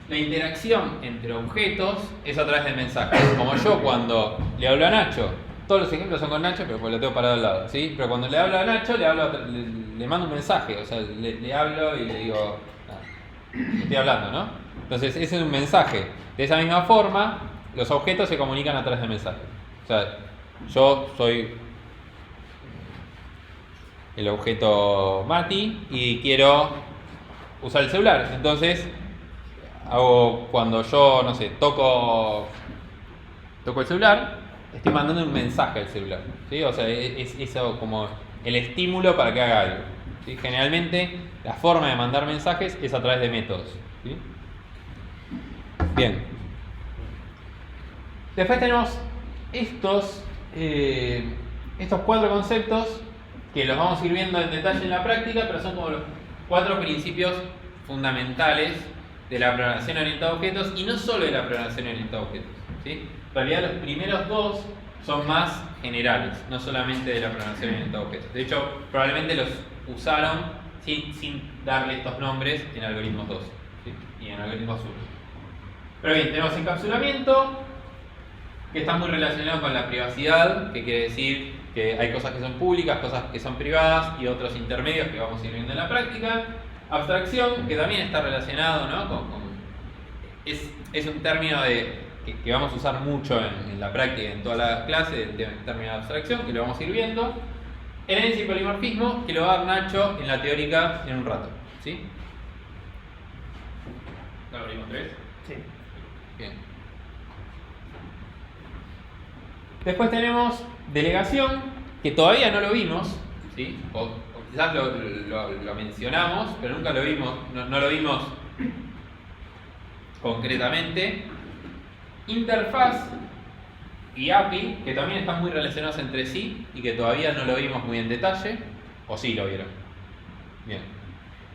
la interacción entre objetos es a través de mensajes. Como yo cuando le hablo a Nacho, todos los ejemplos son con Nacho, pero pues lo tengo parado al lado, ¿sí? Pero cuando le hablo a Nacho, le mando un mensaje, o sea, le hablo y le digo, estoy hablando, ¿no? Entonces, ese es un mensaje. De esa misma forma, los objetos se comunican a través de mensajes. O sea, yo soy el objeto Mati y quiero usar el celular. Entonces, cuando yo, no sé, toco el celular, estoy mandando un mensaje al celular, ¿sí? O sea, es eso como el estímulo para que haga algo, ¿sí? Generalmente, la forma de mandar mensajes es a través de métodos, ¿sí? Bien. Después tenemos estos 4 conceptos que los vamos a ir viendo en detalle en la práctica, pero son como los 4 principios fundamentales de la programación orientada a objetos, y no solo de la programación orientada a objetos, ¿sí? En realidad los primeros 2 son más generales, no solamente de la programación orientada a objetos. De hecho, probablemente los usaron sin darle estos nombres en algoritmos 2, ¿sí? Y en algoritmos 1. Pero bien, tenemos encapsulamiento, que está muy relacionado con la privacidad, que quiere decir que hay cosas que son públicas, cosas que son privadas y otros intermedios que vamos a ir viendo en la práctica. Abstracción, que también está relacionado, ¿no? Es un término que vamos a usar mucho en la práctica, en toda la clase, el término de abstracción, que lo vamos a ir viendo. Herencia y polimorfismo, que lo va a dar Nacho en la teórica en un rato, ¿sí? ¿Lo abrimos 3? Sí. Bien. Después tenemos delegación, que todavía no lo vimos, ¿sí? O quizás lo mencionamos, pero nunca lo vimos, no lo vimos concretamente. Interfaz y API, que también están muy relacionados entre sí y que todavía no lo vimos muy en detalle, o sí lo vieron. Bien.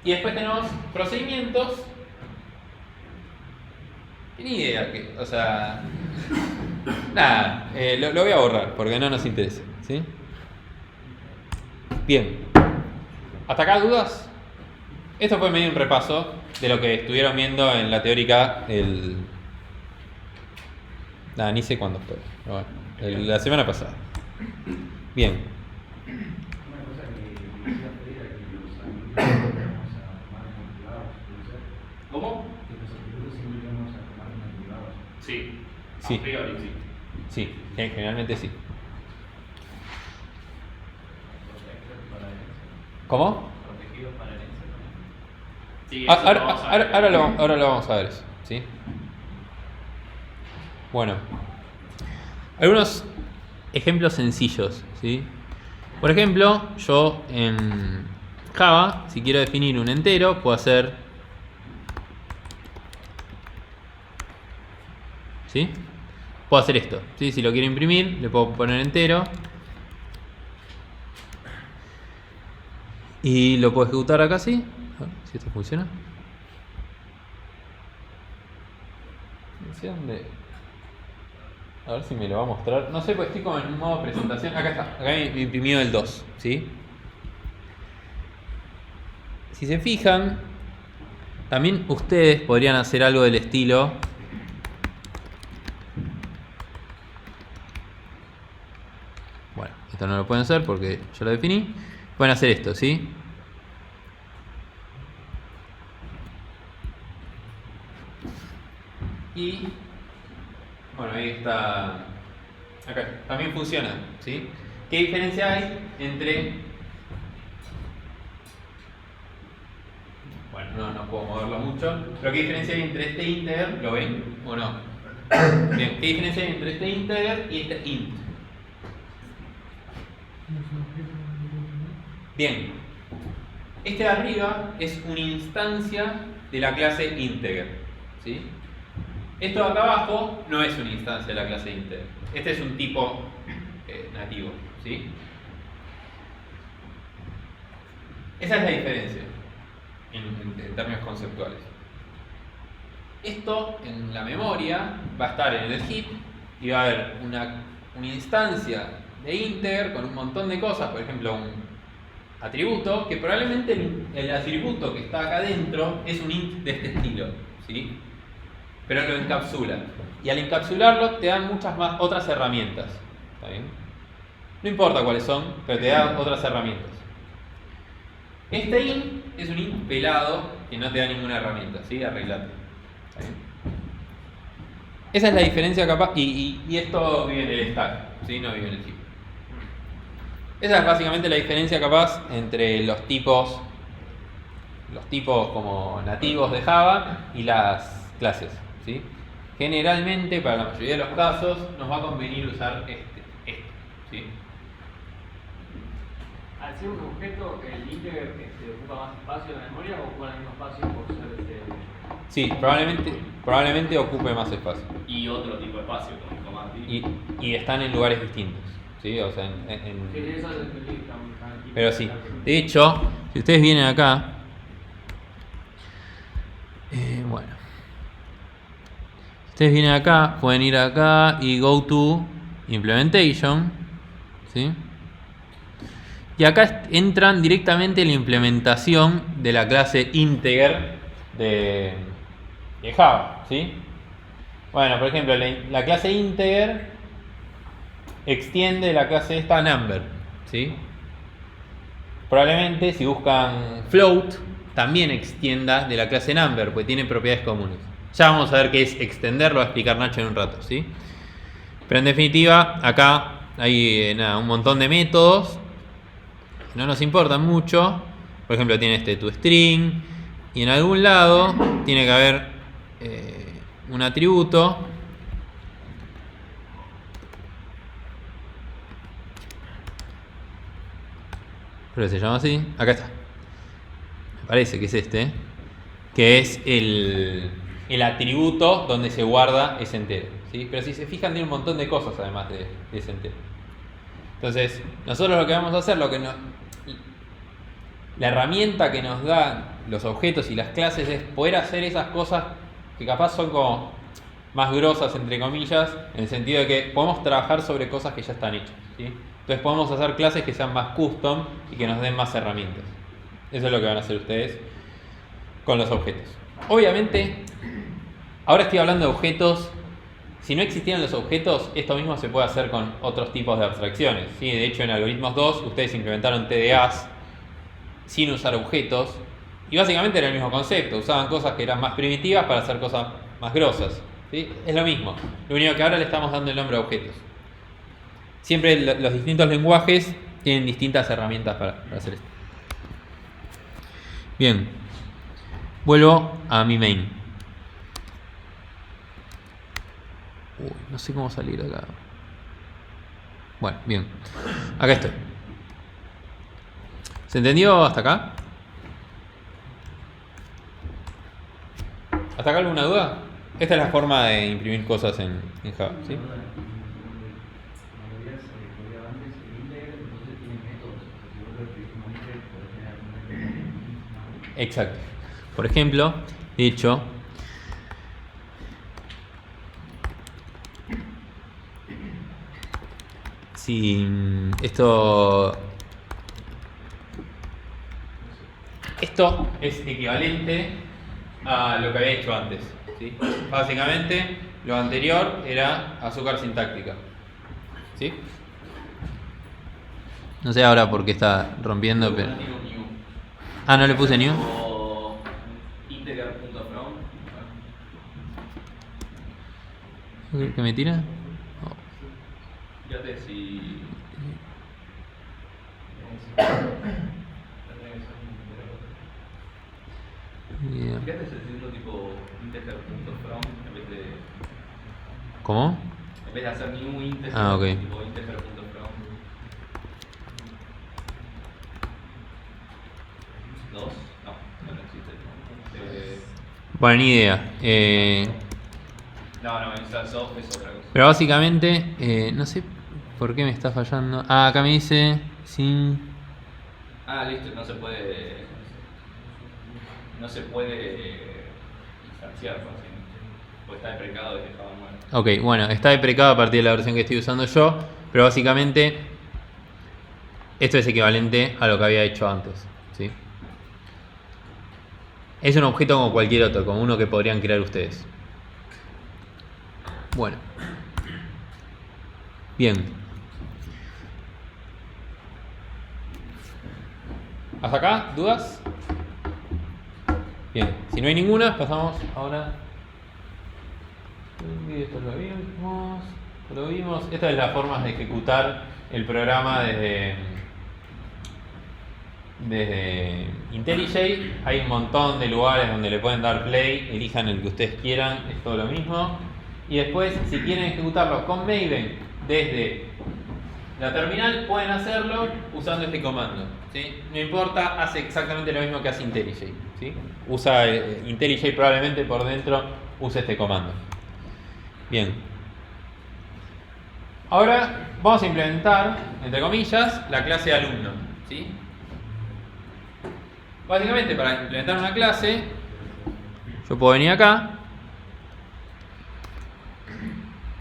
Y después tenemos procedimientos, Ni idea, o sea... Nada, lo voy a borrar porque no nos interesa, ¿sí? Bien. ¿Hasta acá dudas? Esto fue medio un repaso de lo que estuvieron viendo en la teórica ni sé cuándo fue, pero bueno, la semana pasada. Bien. Una cosa que quería pedir a que los alumnos vamos a tomar motivados, ¿puede ser? ¿Cómo? Que los alumnos siempre vamos a tomar motivados. Sí. Sí. A priori, sí. Sí, generalmente sí. ¿Cómo? Protegidos para el éxito. Sí, eso lo vamos a ver. Ahora lo vamos a ver eso, ¿sí? Bueno, algunos ejemplos sencillos, ¿sí? Por ejemplo, yo en Java, si quiero definir un entero, puedo hacer, ¿sí? Puedo hacer esto, ¿sí? Si lo quiero imprimir, le puedo poner entero y lo puedo ejecutar acá, ¿sí? A ver si esto funciona. No sé dónde. A ver si me lo va a mostrar. No sé, pues estoy como en un modo presentación. Acá está. Acá me imprimió el 2, ¿sí? Si se fijan, también ustedes podrían hacer algo del estilo. Bueno, esto no lo pueden hacer porque yo lo definí. Pueden hacer esto, ¿sí? Y bueno, ahí está. Acá también funciona, ¿sí? ¿Qué diferencia hay entre? Bueno, no puedo moverlo mucho. Pero ¿qué diferencia hay entre este integer? ¿Lo ven o no? Bien, ¿qué diferencia hay entre este integer y este int? Bien, este de arriba es una instancia de la clase integer, ¿sí? Esto de acá abajo no es una instancia de la clase integer. Este es un tipo nativo, ¿sí? Esa es la diferencia en términos conceptuales. Esto en la memoria va a estar en el heap y va a haber una instancia de integer con un montón de cosas, por ejemplo un atributo, que probablemente el atributo que está acá dentro es un int de este estilo, ¿sí? Pero lo encapsula. Y al encapsularlo te dan muchas más otras herramientas. ¿Está bien? No importa cuáles son, pero te dan otras herramientas. Este int es un int pelado que no te da ninguna herramienta, ¿sí? Arreglate. ¿Está bien? Esa es la diferencia capaz. Y esto vive en el stack, ¿sí? No vive en el heap. Esa es básicamente la diferencia capaz entre los tipos como nativos de Java y las clases, ¿sí? Generalmente, para la mayoría de los casos, nos va a convenir usar este, ¿sí? Al ser un objeto, ¿el integer ocupa más espacio en la memoria o ocupa el mismo espacio por ser Sí, probablemente ocupe más espacio. Y otro tipo de espacio, como command D. Y están en lugares distintos, ¿sí? O sea, pero sí, de hecho, si ustedes vienen acá, bueno, ustedes vienen acá, pueden ir acá y go to implementation, ¿sí? Y acá entran directamente en la implementación de la clase integer de Java, ¿sí? Bueno, por ejemplo, la clase integer extiende la clase esta number, ¿sí? Probablemente si buscan float también extienda de la clase number, porque tiene propiedades comunes. Ya vamos a ver qué es extender, lo va a explicar Nacho en un rato, ¿sí? Pero en definitiva, acá hay un montón de métodos que no nos importan mucho. Por ejemplo, tiene este toString y en algún lado tiene que haber un atributo creo que se llama así, acá está, me parece que es este, que es el atributo donde se guarda ese entero, ¿sí? Pero si se fijan tiene un montón de cosas además de ese entero. Entonces nosotros lo que vamos a hacer, la herramienta que nos dan los objetos y las clases es poder hacer esas cosas que capaz son como más grosas, entre comillas, en el sentido de que podemos trabajar sobre cosas que ya están hechas, ¿sí? Entonces podemos hacer clases que sean más custom y que nos den más herramientas. Eso es lo que van a hacer ustedes con los objetos. Obviamente, ahora estoy hablando de objetos. Si no existieran los objetos, esto mismo se puede hacer con otros tipos de abstracciones, ¿sí? De hecho, en Algoritmos 2 ustedes implementaron TDAs sin usar objetos y básicamente era el mismo concepto. Usaban cosas que eran más primitivas para hacer cosas más grosas, ¿sí? Es lo mismo. Lo único que ahora le estamos dando el nombre a objetos. Siempre los distintos lenguajes tienen distintas herramientas para hacer esto. Bien. Vuelvo a mi main. Uy, no sé cómo salir de acá. Bueno, bien. Acá estoy. ¿Se entendió hasta acá? ¿Hasta acá alguna duda? Esta es la forma de imprimir cosas en Java, ¿sí? Exacto. Por ejemplo, de hecho, si esto es equivalente a lo que había hecho antes, ¿sí? Básicamente, lo anterior era azúcar sintáctica, ¿sí? No sé ahora por qué está rompiendo, pero... Ah, no le puse new. O integer.from. ¿Qué me tira? Fíjate si. Yeah. Fíjate si haciendo tipo integer.from en vez de. ¿Cómo? En vez de hacer new integer, Ah, ok. tipo integer.from. ¿Dos? No existe. Bueno, ni idea. No, install soft es otra cosa. Pero básicamente, no sé por qué me está fallando. Ah, acá me dice sin... Ah, listo, no se puede instanciar fácilmente, porque está deprecado desde Java 9. Ok, bueno, está deprecado a partir de la versión que estoy usando yo, pero básicamente esto es equivalente a lo que había hecho antes, ¿sí? Es un objeto como cualquier otro, como uno que podrían crear ustedes. Bueno. Bien. ¿Hasta acá? ¿Dudas? Bien. Si no hay ninguna, pasamos ahora. Esto lo vimos. Esta es la forma de ejecutar el programa desde IntelliJ. Hay un montón de lugares donde le pueden dar play, elijan el que ustedes quieran, es todo lo mismo. Y después, si quieren ejecutarlo con Maven desde la terminal, pueden hacerlo usando este comando, ¿sí? No importa, hace exactamente lo mismo que hace IntelliJ, ¿sí? Usa IntelliJ, probablemente por dentro use este comando. Bien. Ahora vamos a implementar, entre comillas, la clase alumno, ¿sí? Básicamente, para implementar una clase, yo puedo venir acá,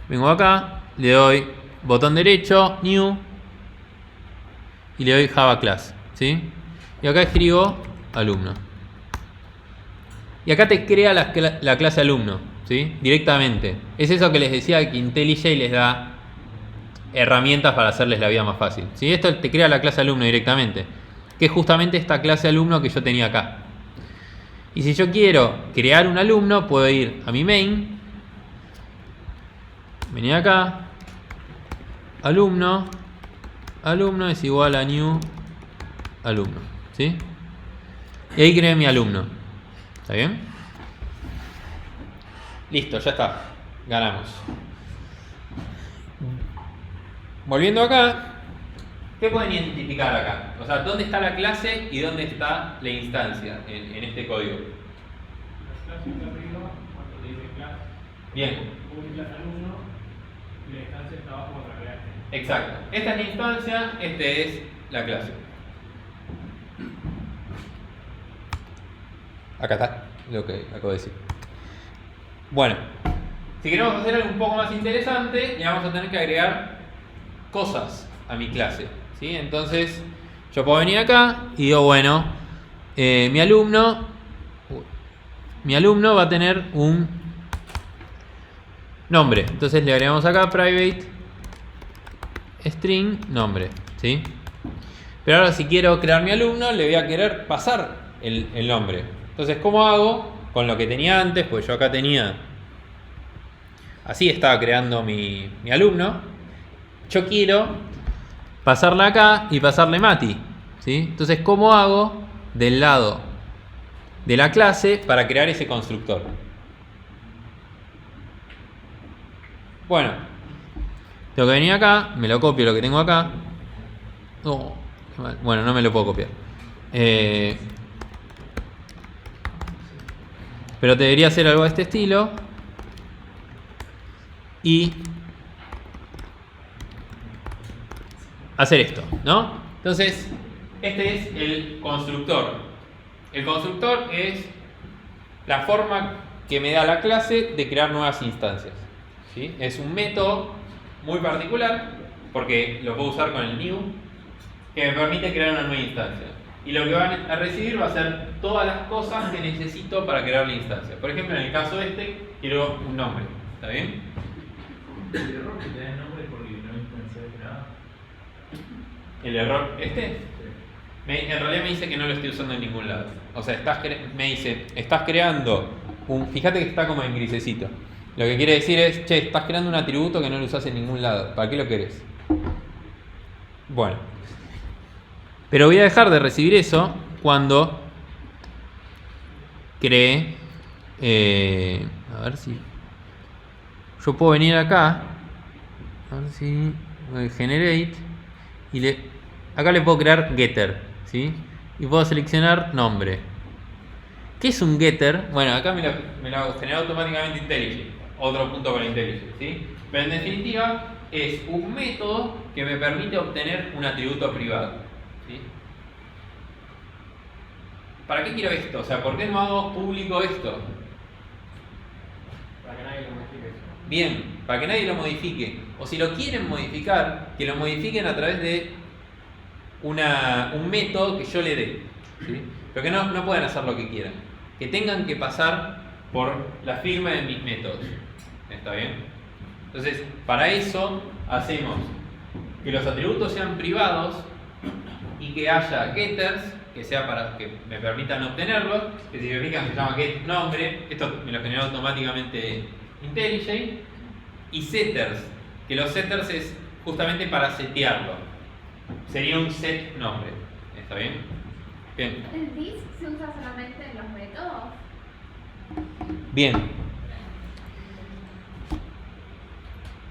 vengo acá, le doy botón derecho, new, y le doy Java class, ¿sí? Y acá escribo alumno. Y acá te crea la clase alumno, ¿sí? Directamente. Es eso que les decía, que IntelliJ les da herramientas para hacerles la vida más fácil, ¿sí? Esto te crea la clase alumno directamente, que es justamente esta clase alumno que yo tenía acá. Y si yo quiero crear un alumno, puedo ir a mi main, venir acá, alumno es igual a new alumno, ¿sí? Y ahí creé mi alumno. ¿Está bien? Listo, ya está. Ganamos. Volviendo acá, ¿qué pueden identificar acá? O sea, ¿dónde está la clase y dónde está la instancia en este código? La clase está arriba, cuando te dice clase. Bien. Publicas alumno y la instancia está abajo cuando la creaste. Exacto. Esta es la instancia, este es la clase. Acá está lo que acabo de decir. Bueno, Si queremos hacer algo un poco más interesante, le vamos a tener que agregar cosas a mi clase, ¿sí? Entonces, yo puedo venir acá y digo, bueno, mi alumno va a tener un nombre. Entonces le agregamos acá private string nombre, ¿sí? Pero ahora si quiero crear mi alumno, le voy a querer pasar el nombre. Entonces, ¿cómo hago? Con lo que tenía antes, pues yo acá tenía... Así estaba creando mi alumno. Yo quiero pasarle acá y pasarle Mati, ¿sí? Entonces, ¿cómo hago del lado de la clase para crear ese constructor? Bueno, tengo que venir acá, me lo copio lo que tengo acá. Oh, qué mal. Bueno, no me lo puedo copiar. Pero debería ser algo de este estilo. Y hacer esto, ¿no? Entonces, este es el constructor. El constructor es la forma que me da la clase de crear nuevas instancias, ¿sí? Es un método muy particular porque lo puedo usar con el new que me permite crear una nueva instancia. Y lo que van a recibir va a ser todas las cosas que necesito para crear la instancia. Por ejemplo, en el caso este, quiero un nombre. ¿Está bien? El error que te da el nombre es porque no instanciaste nada. ¿El error este? En realidad me dice que no lo estoy usando en ningún lado. O sea, me dice, estás creando un... Fíjate que está como en grisecito. Lo que quiere decir es, che, estás creando un atributo que no lo usas en ningún lado. ¿Para qué lo querés? Bueno. Pero voy a dejar de recibir eso cuando cree... a ver si... Yo puedo venir acá, a ver si generate, y acá le puedo crear getter, ¿sí? Y puedo seleccionar nombre. ¿Qué es un getter? Bueno, acá me lo genera automáticamente IntelliJ, otro punto para IntelliJ, ¿sí? Pero en definitiva es un método que me permite obtener un atributo privado, ¿sí? ¿Para qué quiero esto? O sea, ¿por qué no hago público esto? Para que nadie lo modifique. Bien, para que nadie lo modifique. O si lo quieren modificar, que lo modifiquen a través de un método que yo le dé, ¿sí? Pero que no puedan hacer lo que quieran. Que tengan que pasar por la firma de mis métodos. ¿Está bien? Entonces, para eso hacemos que los atributos sean privados y que haya getters, que sea para que me permitan obtenerlos, que si me fijan se llama getNombre, esto me lo genera automáticamente IntelliJ, y setters, que los setters es justamente para setearlo. Sería un setNombre. ¿Está bien? Bien. ¿El this se usa solamente en los métodos? Bien.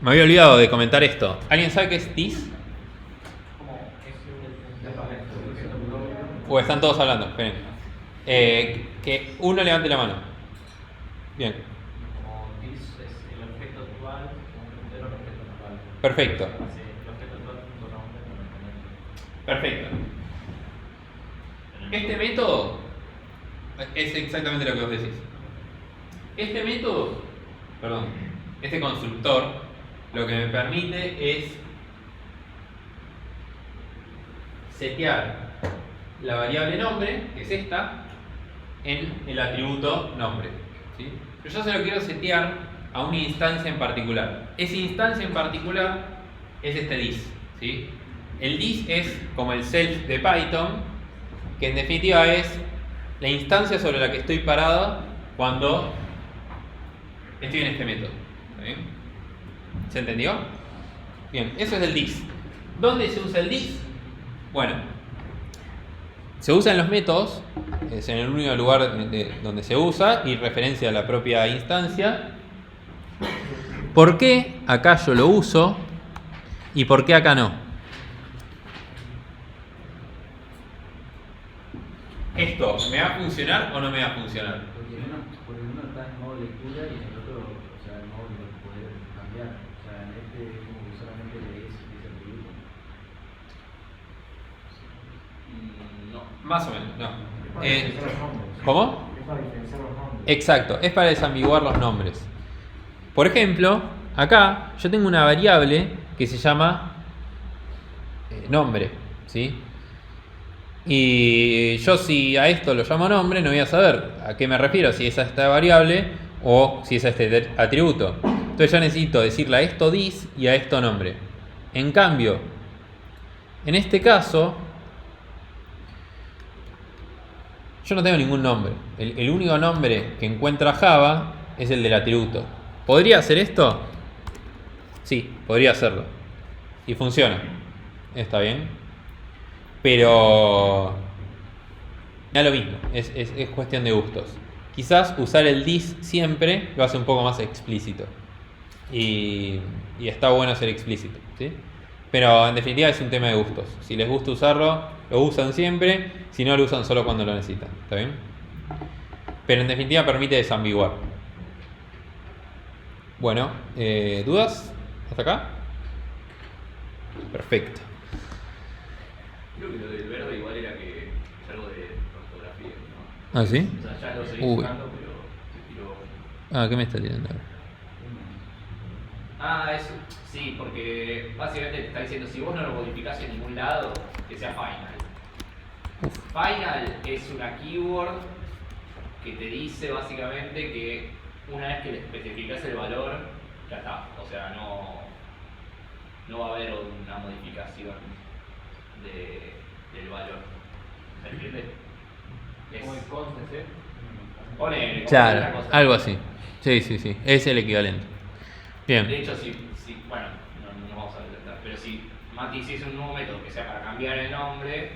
Me había olvidado de comentar esto. ¿Alguien sabe qué es this? O están todos hablando. Esperen. Que uno levante la mano. Bien. Como this es el objeto actual, como el objeto actual. Perfecto. Sí, el objeto actual punto nombre con el Perfecto. Este método es exactamente lo que vos decís. Este método, perdón, este constructor, lo que me permite es setear la variable nombre, que es esta, en el atributo nombre, ¿sí? Pero yo se lo quiero setear a una instancia en particular. Esa instancia en particular es este this, ¿sí? El this es como el self de Python, que en definitiva es la instancia sobre la que estoy parado cuando estoy en este método. ¿Está bien? ¿Se entendió? Bien, eso es el this. ¿Dónde se usa el this? Bueno, se usa en los métodos, es en el único lugar donde se usa y referencia a la propia instancia. ¿Por qué acá yo lo uso y por qué acá no? ¿Esto me va a funcionar o no me va a funcionar? Porque uno está en modo lectura y en el otro, o sea, en modo de poder cambiar. O sea, en este es como que solamente lees ese atributo. No. Más o menos, no. Es para diferenciar los nombres. ¿Cómo? Es para diferenciar los nombres. Exacto, es para desambiguar los nombres. Por ejemplo, acá yo tengo una variable que se llama nombre, ¿sí? Y yo si a esto lo llamo nombre, no voy a saber a qué me refiero, si es a esta variable o si es a este atributo. Entonces yo necesito decirle a esto dis y a esto nombre. En cambio, en este caso, yo no tengo ningún nombre. El único nombre que encuentra Java es el del atributo. ¿Podría hacer esto? Sí, podría hacerlo. Y funciona. Está bien. Pero da lo mismo. Es cuestión de gustos. Quizás usar el dis siempre lo hace un poco más explícito. Y está bueno ser explícito, ¿sí? Pero en definitiva es un tema de gustos. Si les gusta usarlo, lo usan siempre. Si no, lo usan solo cuando lo necesitan. ¿Está bien? Pero en definitiva permite desambiguar. Bueno, ¿dudas? ¿Hasta acá? Perfecto. Creo que lo del verde igual era que es algo de ortografía, ¿no? ¿Ah, sí? O sea, ya lo seguí Uy. buscando, pero se tiró. Ah, ¿qué me está tirando ahora? Ah, eso. Sí, porque básicamente te está diciendo, si vos no lo modificás en ningún lado, que sea final. Final es una keyword que te dice básicamente que una vez que le especificás el valor, ya está. O sea, no va a haber una modificación del valor. ¿Se entiende? Como el conste, ¿sí? Pone Claro, otra cosa. algo así. Sí, sí, sí. Es el equivalente. Bien. De hecho, bueno, no vamos a detectar, pero si Mati hiciese un nuevo método que sea para cambiar el nombre,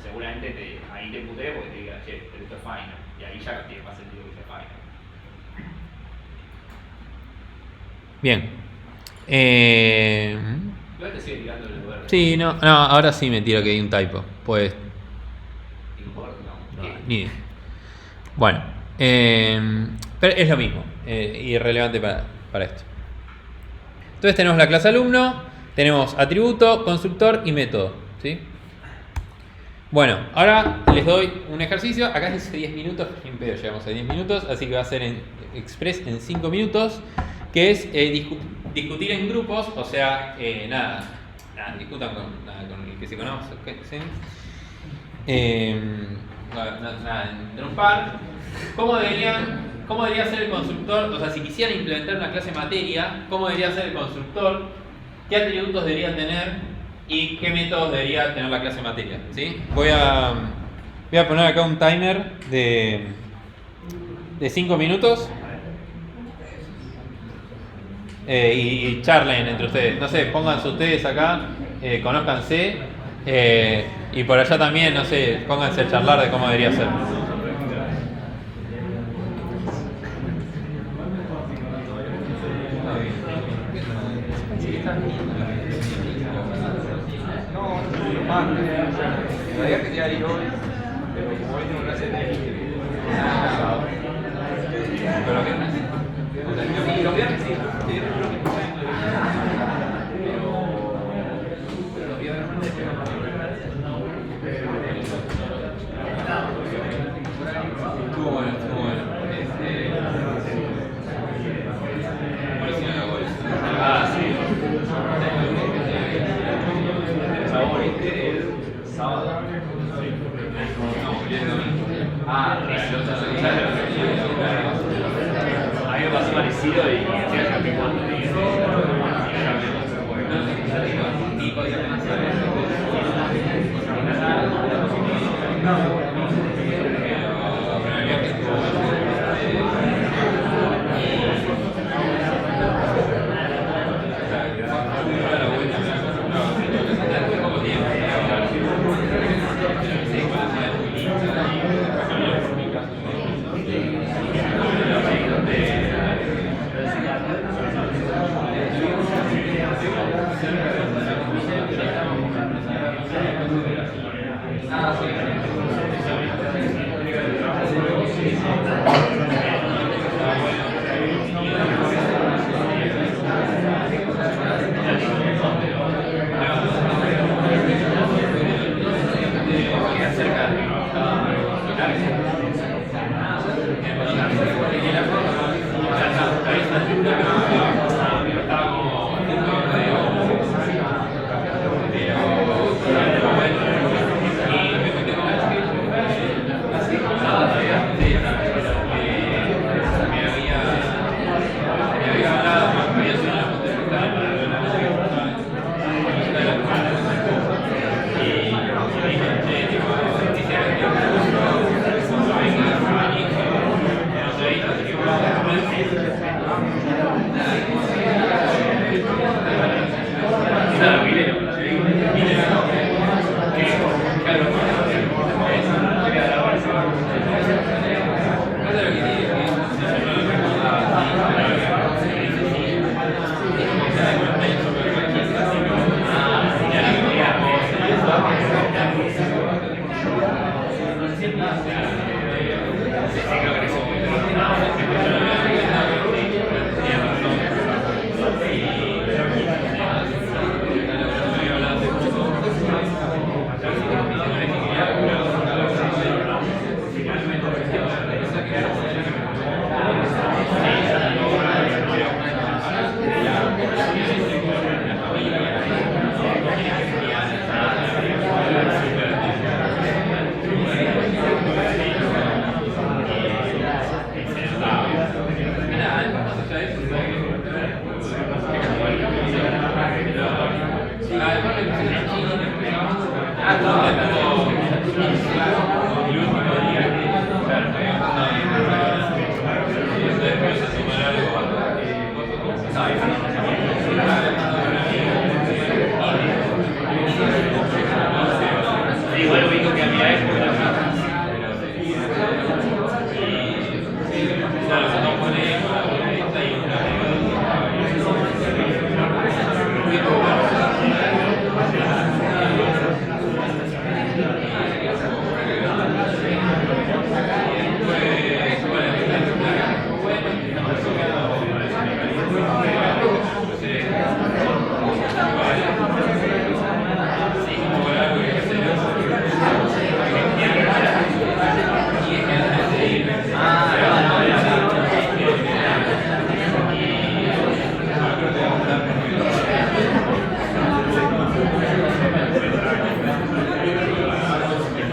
seguramente ahí te putee porque te diga, che, pero esto es final. Y ahí ya tiene más sentido que sea final. Bien. Igual te sigue tirando el verde. Sí, no, ahora sí me tira que hay un typo. Pues, Import, no. ¿Qué? ni idea. Bueno, pero es lo mismo. Irrelevante para esto. Entonces tenemos la clase alumno, tenemos atributo, constructor y método, ¿sí? Bueno, ahora les doy un ejercicio. Acá dice 10 minutos, sin pedo, llegamos a 10 minutos, así que va a ser en express en 5 minutos, que es discutir en grupos, o sea, nada, discutan con el que se conoce, ¿sí? Nada, entre un par. ¿Cómo debería ser el constructor? O sea, si quisieran implementar una clase materia, ¿cómo debería ser el constructor? ¿Qué atributos debería tener? ¿Y qué métodos debería tener la clase materia? ¿Sí? Voy a poner acá un timer de 5 minutos. Y charlen entre ustedes. No sé, pónganse ustedes acá, conózcanse. Y por allá también, no sé, pónganse a charlar de cómo debería ser. La idea quería ir hoy, pero como hoy tengo clase de Pero ¿qué? sí, los viernes sí, pero los viernes Estuvo bueno, estuvo bueno. Ah, sí. El sabor el sábado. Ah, eso. A mí me pasó parecido y hacía ya picante.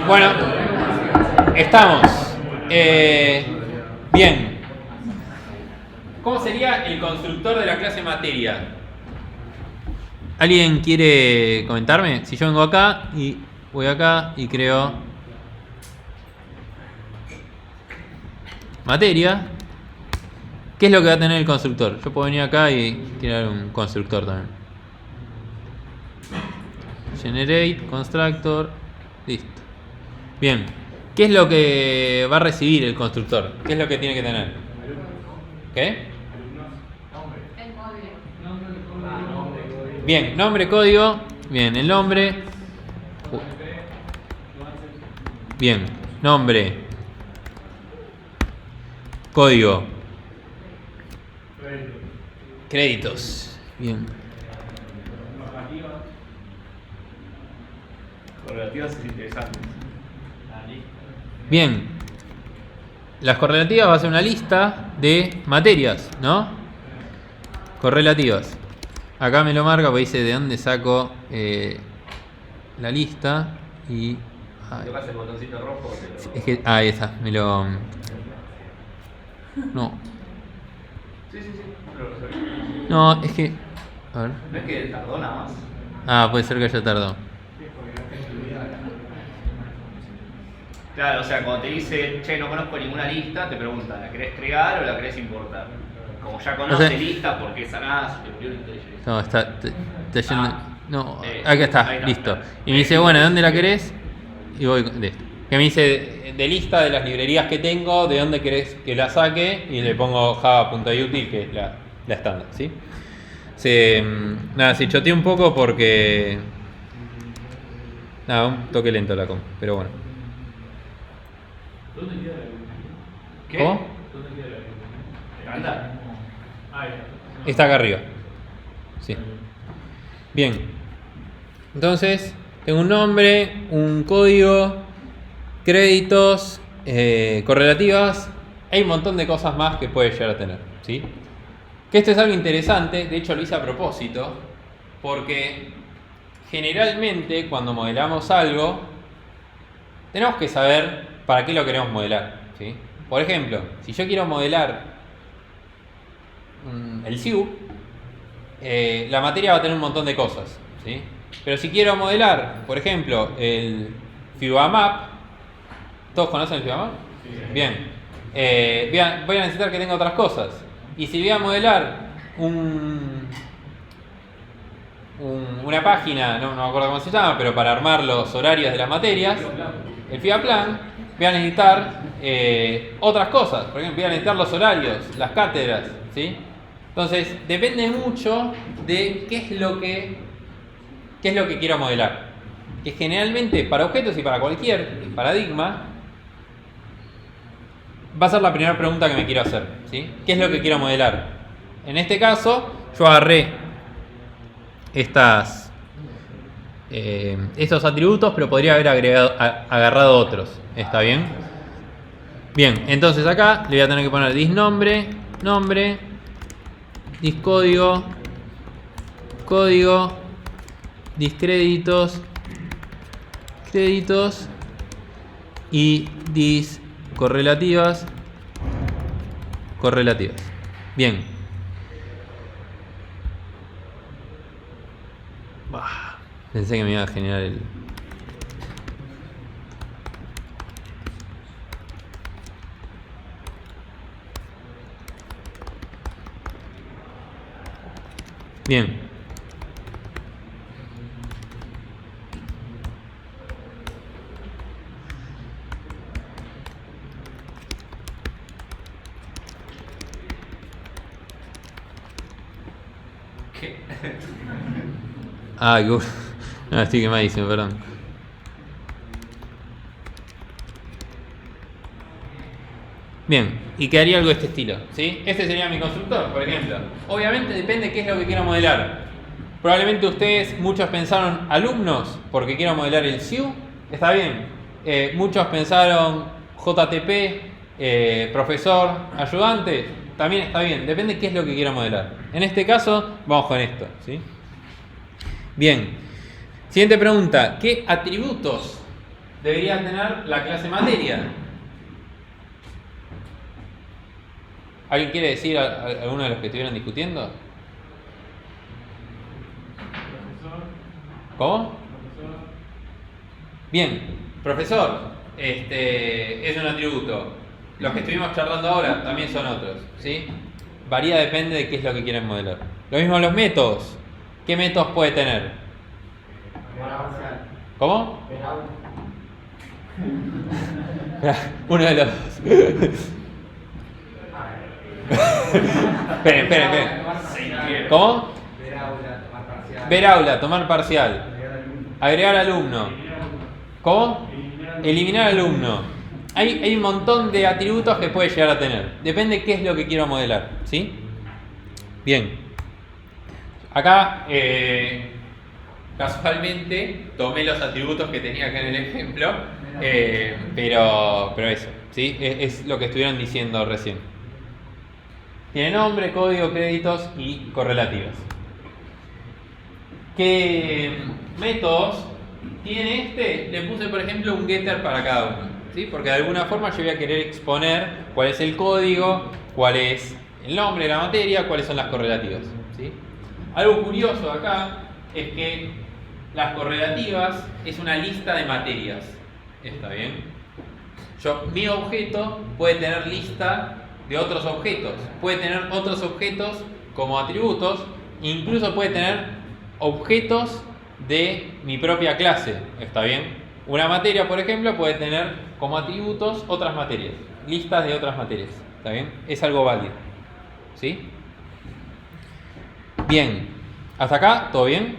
Bueno, estamos. Bien. ¿Cómo sería el constructor de la clase materia? ¿Alguien quiere comentarme? Si yo vengo acá y voy acá y creo materia, ¿qué es lo que va a tener el constructor? Yo puedo venir acá y crear un constructor también. Generate, constructor, listo. Bien, ¿qué es lo que va a recibir el constructor? ¿Qué es lo que tiene que tener? ¿Qué? El móvil. Bien, nombre, código. Bien, el nombre. Bien, nombre. Código. Créditos. Bien. Correlativas es interesante. Bien. Las correlativas va a ser una lista de materias, ¿no? Correlativas. Acá me lo marca porque dice de dónde saco la lista y... Si tocas el botoncito rojo, te lo... Es que... Ah, esa, me lo... No. Sí, lo resolví. No, es que... A ver. No es que tardó nada más. Ah, puede ser que haya tardado. Claro, o sea, cuando te dice, che, no conozco ninguna lista, te pregunta, ¿la querés crear o la querés importar? Como ya conoce O sea, lista porque sanás, Superior Intelligence. No, está yendo... No, ahí acá está, está, listo. está. Y me dice, bueno, ¿de dónde la querés? Y voy de esto. Que me dice de lista de las librerías que tengo, de dónde querés que la saque, y le pongo java.util, que es la estándar, ¿sí? Nada, se choteé un poco porque... Nada, un toque lento la com, pero bueno. ¿Dónde queda la biblioteca? ¿Qué? ¿Cómo? ¿Dónde queda la biblioteca? ¿En Anda? Ahí Está acá arriba. Sí. Bien. Entonces, tengo un nombre, un código, créditos, correlativas. Hay un montón de cosas más que puede llegar a tener. ¿sí? Que esto es algo interesante, de hecho lo hice a propósito, porque generalmente cuando modelamos algo, tenemos que saber para qué lo queremos modelar, ¿sí? Por ejemplo, si yo quiero modelar el SIU, la materia va a tener un montón de cosas, ¿sí? Pero si quiero modelar, por ejemplo, el FIBAMAP, ¿todos conocen el FIBAMAP? Sí. Bien. Voy a necesitar que tenga otras cosas. Y si voy a modelar una página, no me acuerdo cómo se llama, pero para armar los horarios de las materias, el FIBAPlan, voy a necesitar otras cosas. Por ejemplo, voy a necesitar los horarios, las cátedras, ¿sí? Entonces, depende mucho de qué es lo que quiero modelar. Que generalmente para objetos y para cualquier paradigma va a ser la primera pregunta que me quiero hacer, ¿sí? ¿Qué es lo que quiero modelar? En este caso, yo agarré estos atributos, pero podría haber agarrado otros. ¿Está bien? Bien, entonces acá le voy a tener que poner disnombre, nombre, discódigo, código, discréditos, créditos y discorrelativas, correlativas. Bien. Pensé que me iba a generar el... Bien. ¿Qué? Ah, qué... No, estoy quemadísimo, perdón. Bien, y quedaría algo de este estilo, ¿sí? Este sería mi constructor, por ejemplo. Obviamente depende de qué es lo que quiero modelar. Probablemente ustedes, muchos pensaron alumnos, porque quiero modelar el SIU. Está bien. Muchos pensaron JTP, profesor, ayudante. También está bien. Depende de qué es lo que quiero modelar. En este caso, vamos con esto, ¿sí? Bien. Siguiente pregunta. ¿Qué atributos debería tener la clase materia? ¿Alguien quiere decir a alguno de los que estuvieron discutiendo? ¿Cómo? Bien, profesor, es un atributo. Los que estuvimos charlando ahora también son otros, ¿sí? Varía, depende de qué es lo que quieren modelar. Lo mismo los métodos. ¿Qué métodos puede tener? ¿Cómo? Uno de los dos. Esperen. ¿Cómo? Ver aula, tomar parcial. Agregar alumno. ¿Cómo? Eliminar alumno. Hay un montón de atributos que puede llegar a tener. Depende de qué es lo que quiero modelar, ¿sí? Bien. Acá, casualmente, tomé los atributos que tenía acá en el ejemplo, pero eso, ¿sí? Es lo que estuvieron diciendo recién. Tiene nombre, código, créditos y correlativas. ¿Qué métodos tiene este? Le puse, por ejemplo, un getter para cada uno, ¿sí? Porque de alguna forma yo voy a querer exponer cuál es el código, cuál es el nombre de la materia, cuáles son las correlativas, ¿sí? Algo curioso acá es que las correlativas es una lista de materias. ¿Está bien? Mi objeto puede tener lista de otros objetos. Puede tener otros objetos como atributos. Incluso puede tener objetos de mi propia clase. ¿Está bien? Una materia, por ejemplo, puede tener como atributos otras materias. Listas de otras materias. ¿Está bien? Es algo válido. ¿Sí? Bien. ¿Hasta acá? ¿Todo bien?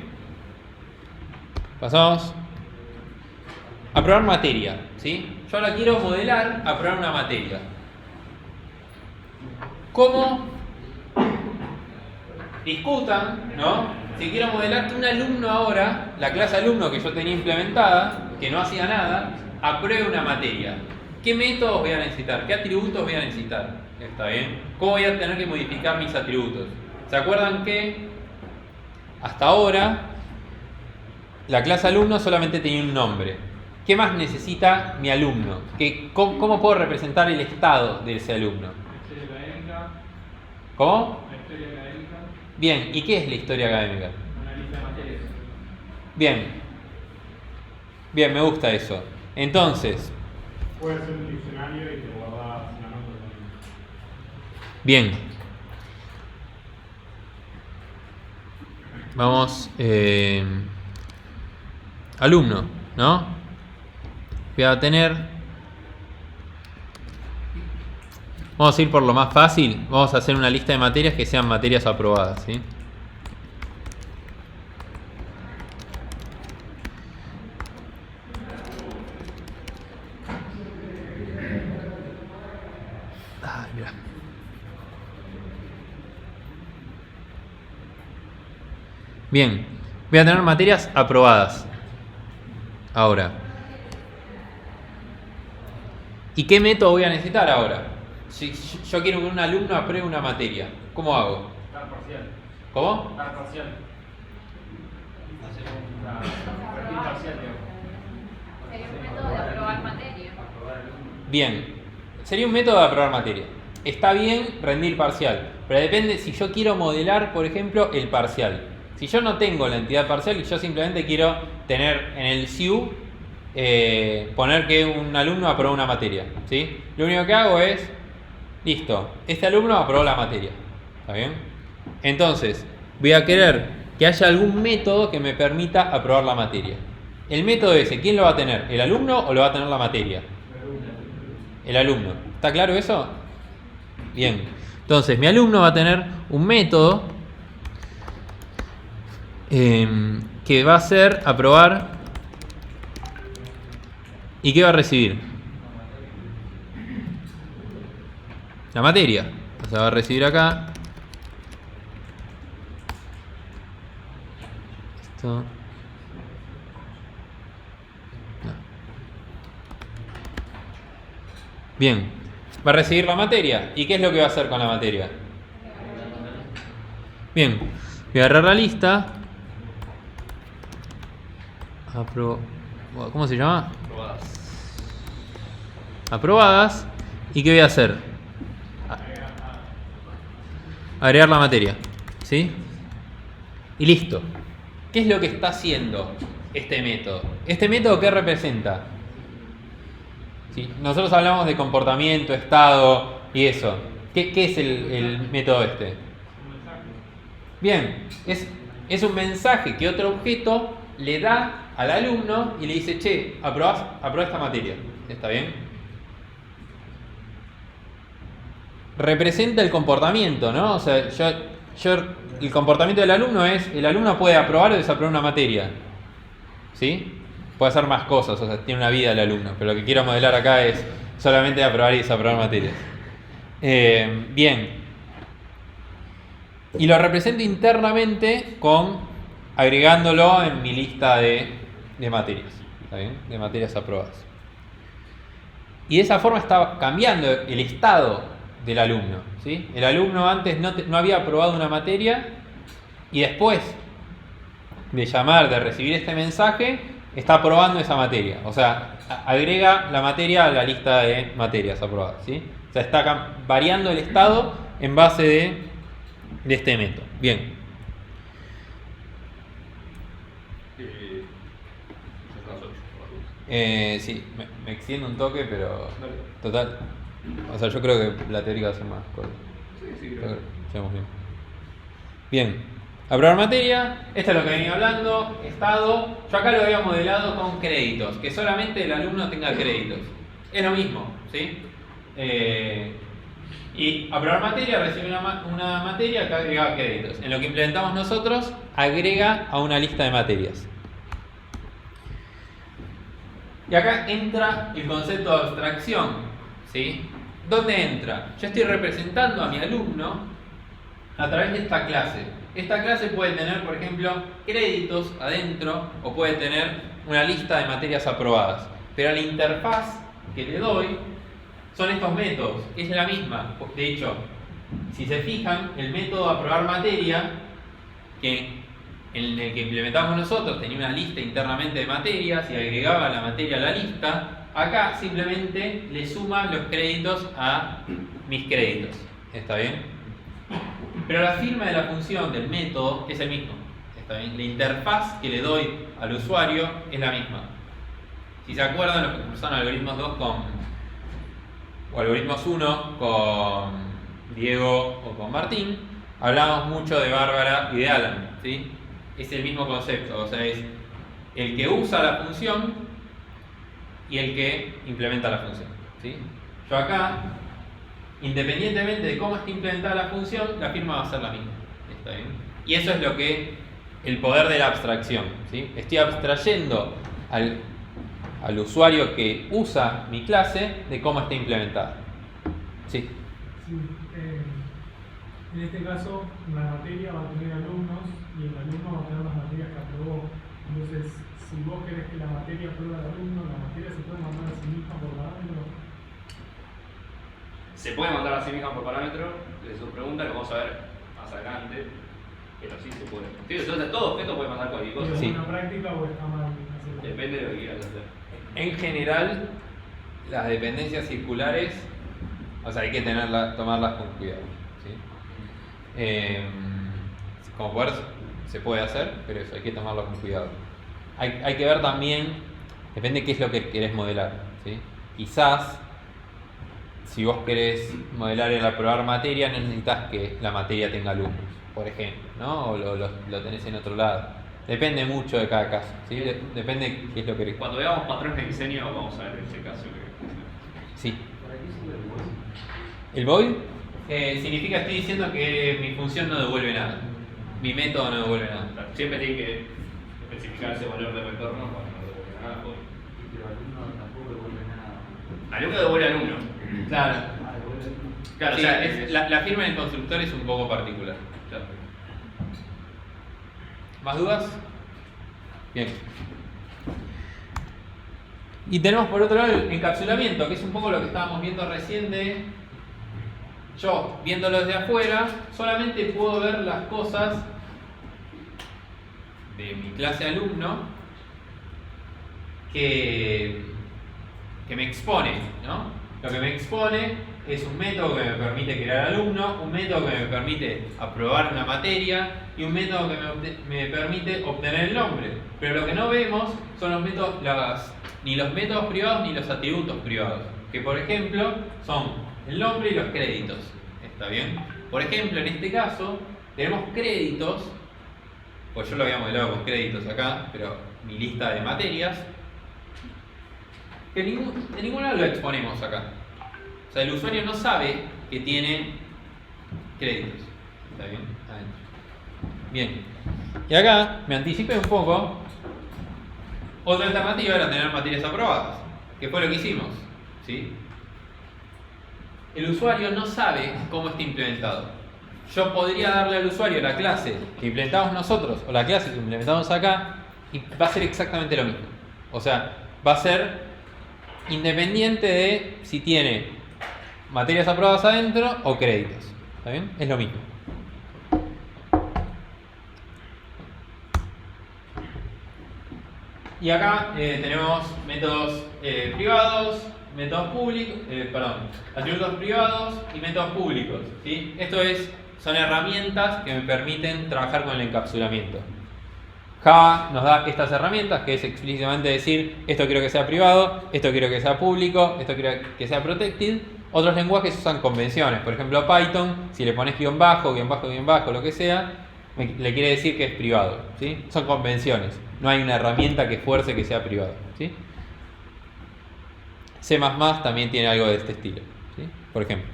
Pasamos a probar materia. ¿Sí? Yo ahora quiero modelar a probar una materia. ¿Cómo? Discutan, ¿no? Si quiero modelar que un alumno ahora, la clase alumno que yo tenía implementada, que no hacía nada, apruebe una materia. ¿Qué métodos voy a necesitar? ¿Qué atributos voy a necesitar? ¿Está bien? ¿Cómo voy a tener que modificar mis atributos? ¿Se acuerdan que hasta ahora la clase alumno solamente tenía un nombre? ¿Qué más necesita mi alumno? ¿Cómo puedo representar el estado de ese alumno? La historia académica. ¿Cómo? La historia académica. Bien, ¿y qué es la historia académica? Una lista de materias. Bien, me gusta eso. Entonces, Puede ser un diccionario y te guardas la nota también. bien. Vamos, alumno, ¿no? Voy a tener... Vamos a ir por lo más fácil. Vamos a hacer una lista de materias que sean materias aprobadas, ¿sí? Mira. Bien, voy a tener materias aprobadas. Ahora. ¿Y qué método voy a necesitar ahora? Si yo quiero que un alumno apruebe una materia, ¿cómo hago? Dar parcial. ¿Cómo? Dar parcial. Perfil parcial, digamos. Sería un método de aprobar materia. Bien, sería un método de aprobar materia. Está bien rendir parcial, pero depende si yo quiero modelar, por ejemplo, el parcial. Si yo no tengo la entidad parcial y yo simplemente quiero tener en el SIU, poner que un alumno aprobó una materia, ¿sí? Lo único que hago es, listo, este alumno aprobó la materia, ¿está bien? Entonces, voy a querer que haya algún método que me permita aprobar la materia. El método ese, ¿quién lo va a tener? ¿El alumno o lo va a tener la materia? El alumno. ¿Está claro eso? Bien. Entonces, mi alumno va a tener un método que va a ser aprobar. ¿Y qué va a recibir? La materia. O sea, va a recibir acá. Esto. No. Bien. Va a recibir la materia. ¿Y qué es lo que va a hacer con la materia? Bien. Voy a agarrar la lista. ¿Cómo se llama? Aprobadas. ¿Y qué voy a hacer? Agregar la materia. ¿Sí? Y listo. ¿Qué es lo que está haciendo este método? ¿Este método qué representa? ¿Sí? Nosotros hablamos de comportamiento, estado y eso. ¿Qué es el método este? Bien, es un mensaje que otro objeto le da al alumno y le dice, che, aprobá esta materia. ¿Está bien? Representa el comportamiento, ¿no? O sea, el comportamiento del alumno es, el alumno puede aprobar o desaprobar una materia. ¿Sí? Puede hacer más cosas, o sea, tiene una vida el alumno, pero lo que quiero modelar acá es solamente aprobar y desaprobar materias. Bien. Y lo represento internamente agregándolo en mi lista de materias. ¿Está bien? De materias aprobadas. Y de esa forma está cambiando el estado del alumno. ¿Sí? El alumno antes no había aprobado una materia y después de recibir este mensaje, está aprobando esa materia. O sea, agrega la materia a la lista de materias aprobadas. ¿Sí? O sea, está variando el estado en base de este método. Bien. Sí, me extiendo un toque, pero total. O sea, yo creo que la teórica va a ser más corta. Sí, creo. Llegamos bien. Bien. Aprobar materia, esto es lo que venía hablando, estado. Yo acá lo había modelado con créditos, que solamente el alumno tenga créditos. Es lo mismo, ¿sí? Y aprobar materia, recibe una materia que agrega créditos. En lo que implementamos nosotros, agrega a una lista de materias. Y acá entra el concepto de abstracción, ¿sí? ¿Dónde entra? Yo estoy representando a mi alumno a través de esta clase. Esta clase puede tener, por ejemplo, créditos adentro o puede tener una lista de materias aprobadas. Pero la interfaz que le doy son estos métodos, es la misma. De hecho, si se fijan, el método aprobar materia, en el que implementamos nosotros, tenía una lista internamente de materias y agregaba la materia a la lista. Acá simplemente le suma los créditos a mis créditos. ¿Está bien? Pero la firma de la función del método es el mismo. ¿Está bien? La interfaz que le doy al usuario es la misma. Si se acuerdan, los que cursaron algoritmos 2 o algoritmos 1 con Diego o con Martín, hablamos mucho de Bárbara y de Alan, ¿sí? Es el mismo concepto, o sea, es el que usa la función y el que implementa la función, ¿sí? Yo acá, independientemente de cómo esté implementada la función, la firma va a ser la misma. ¿Está bien? Y eso es lo que el poder de la abstracción, ¿sí? Estoy abstrayendo al usuario que usa mi clase de cómo está implementada. Sí. Sí, en este caso, la materia va a tener alumnos y el alumno va a tener las materias que aprobó. Entonces, si vos querés que la materia apruebe al alumno, la materia se puede mandar a sí misma por parámetro. Se puede mandar a sí misma por parámetro, de su pregunta, lo vamos a ver más adelante, pero sí se puede. Sí, entonces todo objeto puede mandar cualquier cosa. ¿Es Sí. una práctica o está mal hacerlo? Depende de lo que quieras hacer. En general, las dependencias circulares, o sea, hay que tomarlas con cuidado, ¿sí? Como poder se puede hacer, pero eso hay que tomarlo con cuidado. Hay que ver también, depende de qué es lo que querés modelar, ¿sí? Quizás, si vos querés modelar el aprobar materia, no necesitas que la materia tenga alumnos, por ejemplo, ¿no? O lo tenés en otro lado. Depende mucho de cada caso, ¿sí? Depende de qué es lo que querés. Cuando veamos patrones de diseño, vamos a ver ese caso. Sí. ¿Para qué sirve el voice? ¿El void? Significa estoy diciendo que mi función no devuelve nada. Mi método no devuelve nada. Siempre tiene que especificar ese valor de retorno cuando no devuelve nada. Y pero alumno tampoco devuelve nada. Alumno devuelve alumno. Claro. Ah, devuelve alumno. Claro, Sí, o sea, la firma del constructor es un poco particular. Claro. ¿Más dudas? Bien. Y tenemos por otro lado el encapsulamiento, que es un poco lo que estábamos viendo recién de... Yo, viéndolo desde afuera, solamente puedo ver las cosas de mi clase alumno que me expone, ¿no? Lo que me expone es un método que me permite crear alumno, un método que me permite aprobar una materia y un método que me permite obtener el nombre. Pero lo que no vemos son los métodos, ni los métodos privados ni los atributos privados, que por ejemplo son el nombre y los créditos. ¿Está bien? Por ejemplo, en este caso tenemos créditos, pues yo lo había modelado con créditos acá, pero mi lista de materias, que de ningún lado lo exponemos acá. O sea, el usuario no sabe que tiene créditos. ¿Está bien? Adentro. Bien. Y acá me anticipé un poco. Otra alternativa era tener materias aprobadas, que fue lo que hicimos, ¿sí? El usuario no sabe cómo está implementado. Yo podría darle al usuario la clase que implementamos nosotros o la clase que implementamos acá y va a ser exactamente lo mismo. O sea, va a ser independiente de si tiene materias aprobadas adentro o créditos. ¿Está bien? Es lo mismo. Y acá tenemos métodos privados, métodos públicos, atributos privados y métodos públicos, ¿sí? Son herramientas que me permiten trabajar con el encapsulamiento. Java nos da estas herramientas, que es explícitamente decir, esto quiero que sea privado, esto quiero que sea público, esto quiero que sea protected. Otros lenguajes usan convenciones, por ejemplo Python, si le pones guión bajo, lo que sea, le quiere decir que es privado, ¿sí? Son convenciones, no hay una herramienta que fuerce que sea privado, ¿sí? C++ también tiene algo de este estilo, ¿sí? Por ejemplo.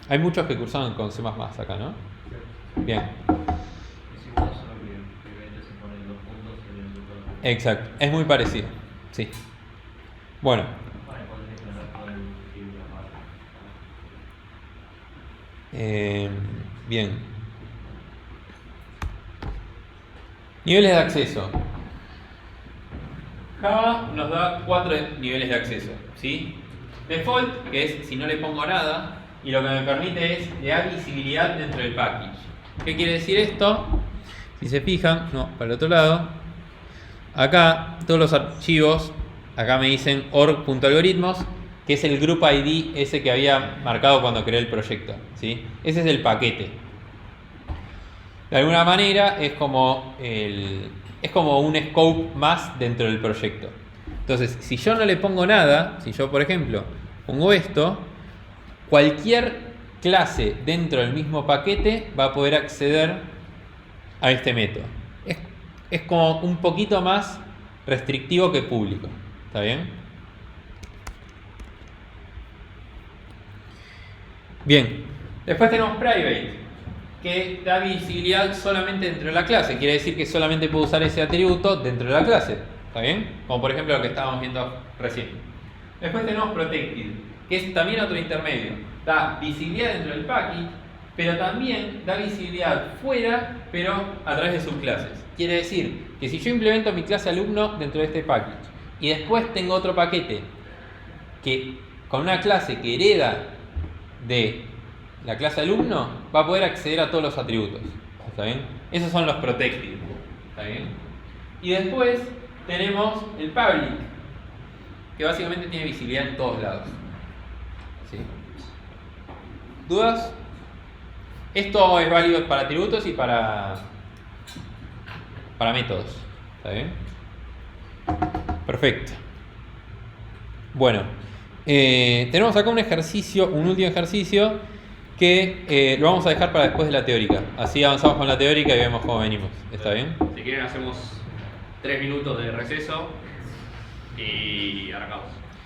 Hay muchos que cursaron con C++ acá, ¿no? Bien. Es igual, solo que primero se ponen los puntos en el tutor. Exacto, es muy parecido, sí. Bueno, Bueno, puedes declarar todo el libro aparte. bien. Niveles de acceso. Java nos da 4 niveles de acceso, ¿sí? Default, que es si no le pongo nada, y lo que me permite es le da visibilidad dentro del package. ¿Qué quiere decir esto? Si se fijan, no, para el otro lado, acá todos los archivos, acá me dicen org.algoritmos, que es el group ID ese que había marcado cuando creé el proyecto, ¿sí? Ese es el paquete. De alguna manera es como un scope más dentro del proyecto. Entonces, si yo no le pongo nada, si yo por ejemplo pongo esto, cualquier clase dentro del mismo paquete va a poder acceder a este método. Es como un poquito más restrictivo que público. ¿Está bien? Bien. Después tenemos private, que da visibilidad solamente dentro de la clase. Quiere decir que solamente puedo usar ese atributo dentro de la clase. ¿Está bien? Como por ejemplo lo que estábamos viendo recién. Después tenemos protected, que es también otro intermedio. Da visibilidad dentro del package, pero también da visibilidad fuera, pero a través de subclases. Quiere decir que si yo implemento mi clase alumno dentro de este package y después tengo otro paquete que con una clase que hereda de la clase alumno, va a poder acceder a todos los atributos. ¿Está bien? Esos son los protected. ¿Está bien? Y después tenemos el public, que básicamente tiene visibilidad en todos lados. ¿Sí? ¿Dudas? Esto es válido para atributos y para métodos. ¿Está bien? Perfecto. Bueno, tenemos acá un ejercicio, un último ejercicio que lo vamos a dejar para después de la teórica. Así avanzamos con la teórica y vemos cómo venimos. ¿Está bien? Si quieren hacemos 3 minutos de receso y arrancamos.